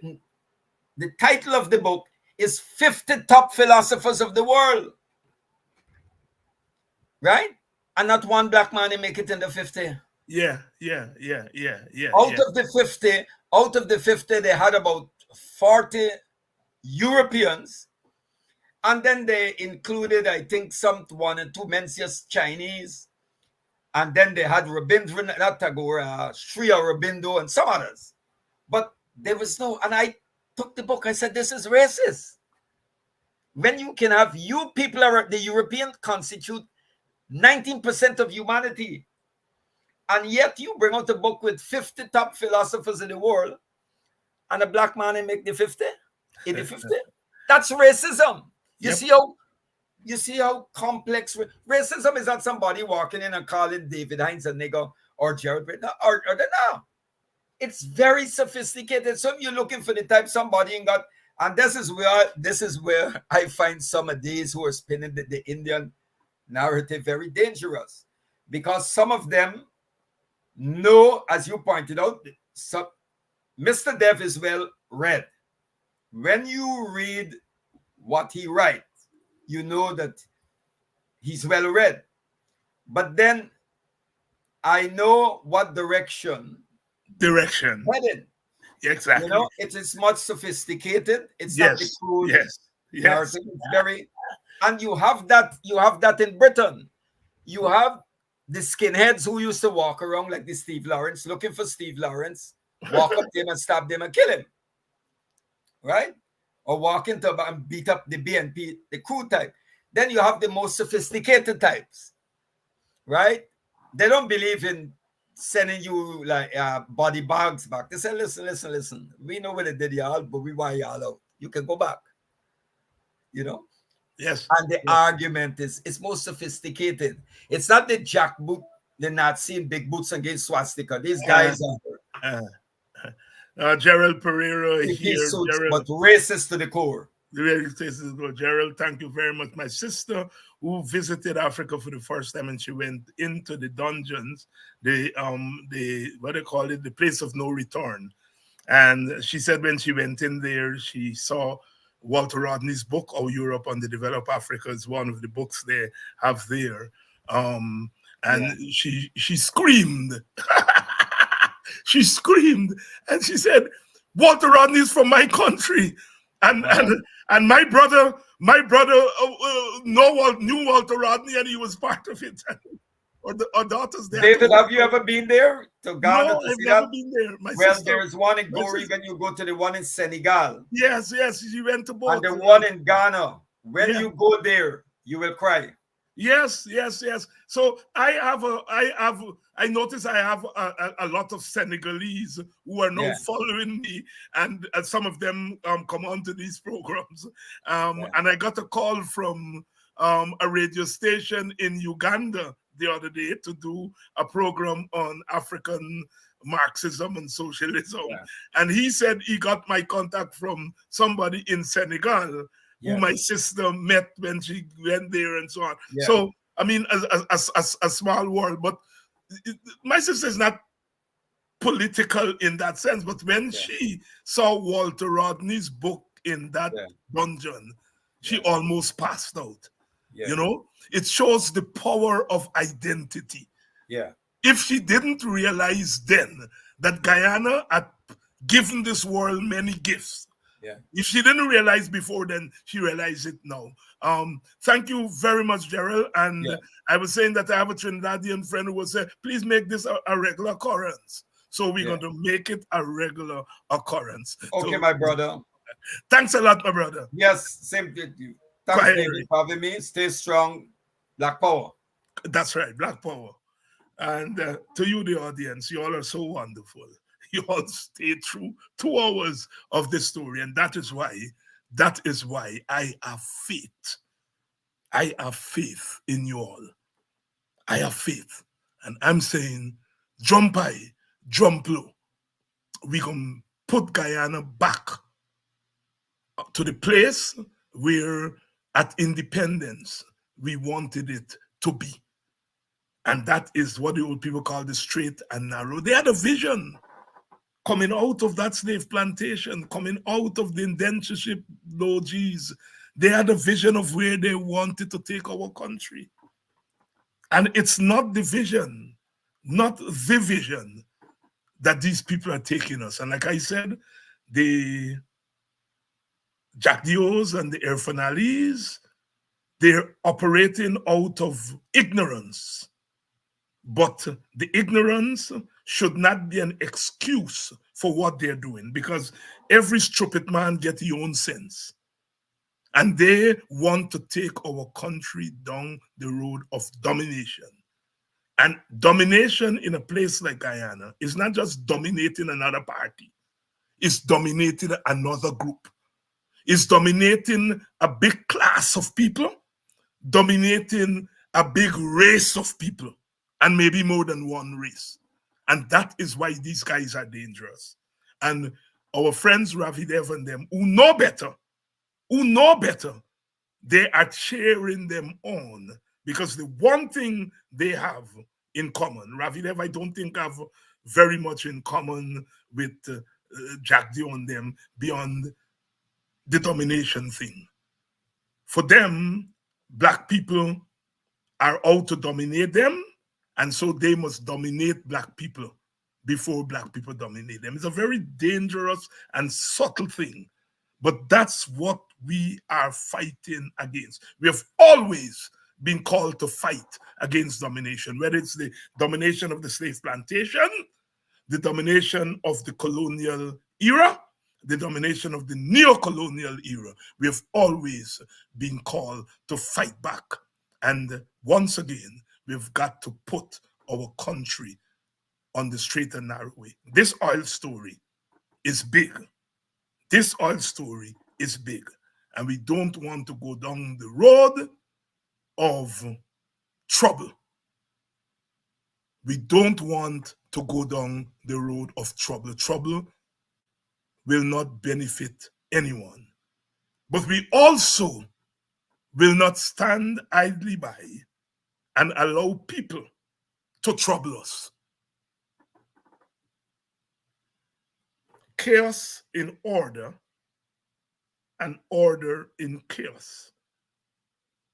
the title of the book is 50 Top Philosophers of the World. Right? And not one black man make it in the 50. Yeah. Out of the 50, they had about 40 Europeans. And then they included, I think, one or two Mencius Chinese. And then they had Rabindranath Tagore, Sri Aurobindo, and some others. But there was no, and I took the book, I said, this is racist. When you can have, you people are, the European constitute 19% of humanity. And yet you bring out a book with 50 top philosophers in the world, and a black man and make the 50? In the 50? That's racism. You see how complex racism is. Not somebody walking in and calling David Hinds a nigger or Gerald Pereira or no. It's very sophisticated. So if you're looking for the type somebody ain't got, and this is where I find some of these who are spinning the Indian narrative very dangerous, because some of them know, as you pointed out, Mr. Dev is well read. When you read what he writes, you know that he's well read. But then I know what direction headed. Exactly. You know, it is much sophisticated. It's not the crude narrative. It's very, and you have that in Britain. You have the skinheads who used to walk around like the Steve Lawrence, looking for Steve Lawrence, walk up to him and stab them and kill him. Right? Or walk into and beat up the BNP, the crew type. Then you have the most sophisticated types, right? They don't believe in sending you like body bags back. They say, listen. We know what they did y'all, but we want y'all out. You can go back. You know? Yes. And the argument is, it's more sophisticated. It's not the jackboot, the Nazi in big boots against swastika. These guys are Gerald Pereira here. But racist to the core. Gerald, thank you very much. My sister, who visited Africa for the first time, and she went into the dungeons, the what they call it, the place of no return. And she said when she went in there, she saw Walter Rodney's book, "How Europe Underdeveloped Africa," is one of the books they have there. She screamed. She screamed, and she said, "Walter Rodney is from my country." And my brother knew Walter Rodney, and he was part of it. Our daughters there. David, have you ever been there to Ghana? No, I've never been there. Well, there's one in Gori, when you go to the one in Senegal. Yes, she went to both. And the one in Ghana. When you go there, you will cry. Yes. So I notice I have a lot of Senegalese who are now following me, and some of them come onto these programs. And I got a call from a radio station in Uganda the other day to do a program on African Marxism and socialism. And he said he got my contact from somebody in Senegal who my sister met when she went there and so on. So, I mean, a small world, but my sister is not political in that sense, but when she saw Walter Rodney's book in that dungeon, she almost passed out. You know, it shows the power of identity. If she didn't realize then that Guyana had given this world many gifts, if she didn't realize before then, she realized it now. Thank you very much, Gerald. And I was saying that I have a Trinidadian friend who will say, please make this a regular occurrence. So we're going to make it a regular occurrence. Okay, so, my brother. Thanks a lot, my brother. Yes, same to you. Thanks, David, for having me. Stay strong. Black Power. That's right, Black Power. And to you, the audience, you all are so wonderful. You all stay through 2 hours of this story, and that is why I have faith. I have faith in you all. I have faith, and I'm saying, jump high, jump low. We gonna put Guyana back to the place where at independence we wanted it to be. And that is what the old people call the straight and narrow. They had a vision coming out of that slave plantation, coming out of the indentureship, Lord Jesus. They had a vision of where they wanted to take our country. And it's not the vision that these people are taking us. And like I said, the Jack Dios and the Erfanalis, they're operating out of ignorance. But the ignorance should not be an excuse for what they're doing, because every stupid man gets his own sense. And they want to take our country down the road of domination. And domination in a place like Guyana is not just dominating another party. It's dominating another group. It's dominating a big class of people, dominating a big race of people, and maybe more than one race. And that is why these guys are dangerous. And our friends Ravi Dev and them who know better, they are cheering them on, because the one thing they have in common, Ravi Dev, I don't think have very much in common with Jack Dio and them beyond the domination thing. For them, Black people are out to dominate them, and so they must dominate Black people before Black people dominate them. It's a very dangerous and subtle thing, but that's what we are fighting against. We have always been called to fight against domination, whether it's the domination of the slave plantation, the domination of the colonial era, the domination of the neo-colonial era. We have always been called to fight back. And once again, we've got to put our country on the straight and narrow way. This oil story is big. This oil story is big. And we don't want to go down the road of trouble. We don't want to go down the road of trouble. Trouble will not benefit anyone. But we also will not stand idly by and allow people to trouble us. Chaos in order and order in chaos.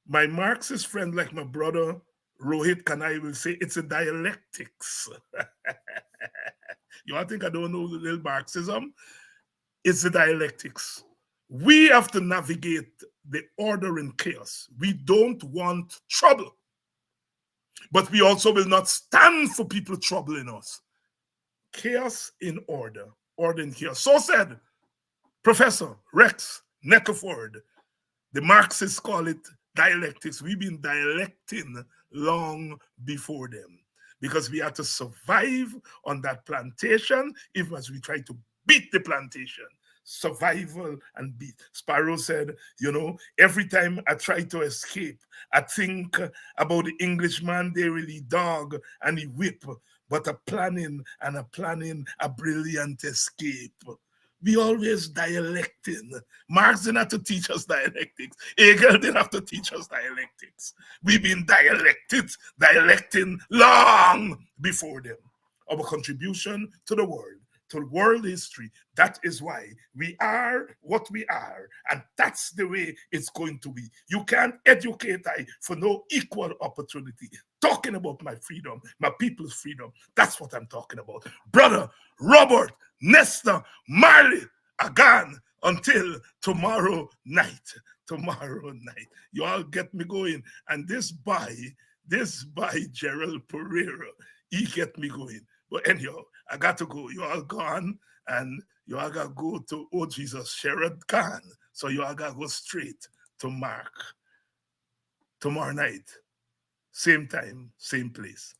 My Marxist friend, like my brother Rohit Kanai, will say it's a dialectics. You want to think I don't know the little Marxism? It's a dialectics. We have to navigate the order in chaos. We don't want trouble, but we also will not stand for people troubling us. Chaos in order, order in chaos. So said Professor Rex Nettleford. The Marxists call it dialectics. We've been dialecting long before them, because we had to survive on that plantation, even as we try to beat the plantation. Survival and beat. Sparrow said, every time I try to escape, I think about the Englishman, they really dog and he whip, but a planning a brilliant escape. We always dialecting. Marx didn't have to teach us dialectics. Hegel didn't have to teach us dialectics. We've been dialecting long before them. Our contribution to the world history, that is why we are what we are, and that's the way it's going to be. You can't educate I for no equal opportunity. Talking about my freedom, my people's freedom, that's what I'm talking about. Brother Robert, Nestor, Marley, again, until tomorrow night. You all get me going. And this by Gerald Pereira, he get me going. But anyhow, I got to go. You all gone, and you all got to go to, oh Jesus, Sherrod Khan. So you all got to go straight to Mark. Tomorrow night, same time, same place.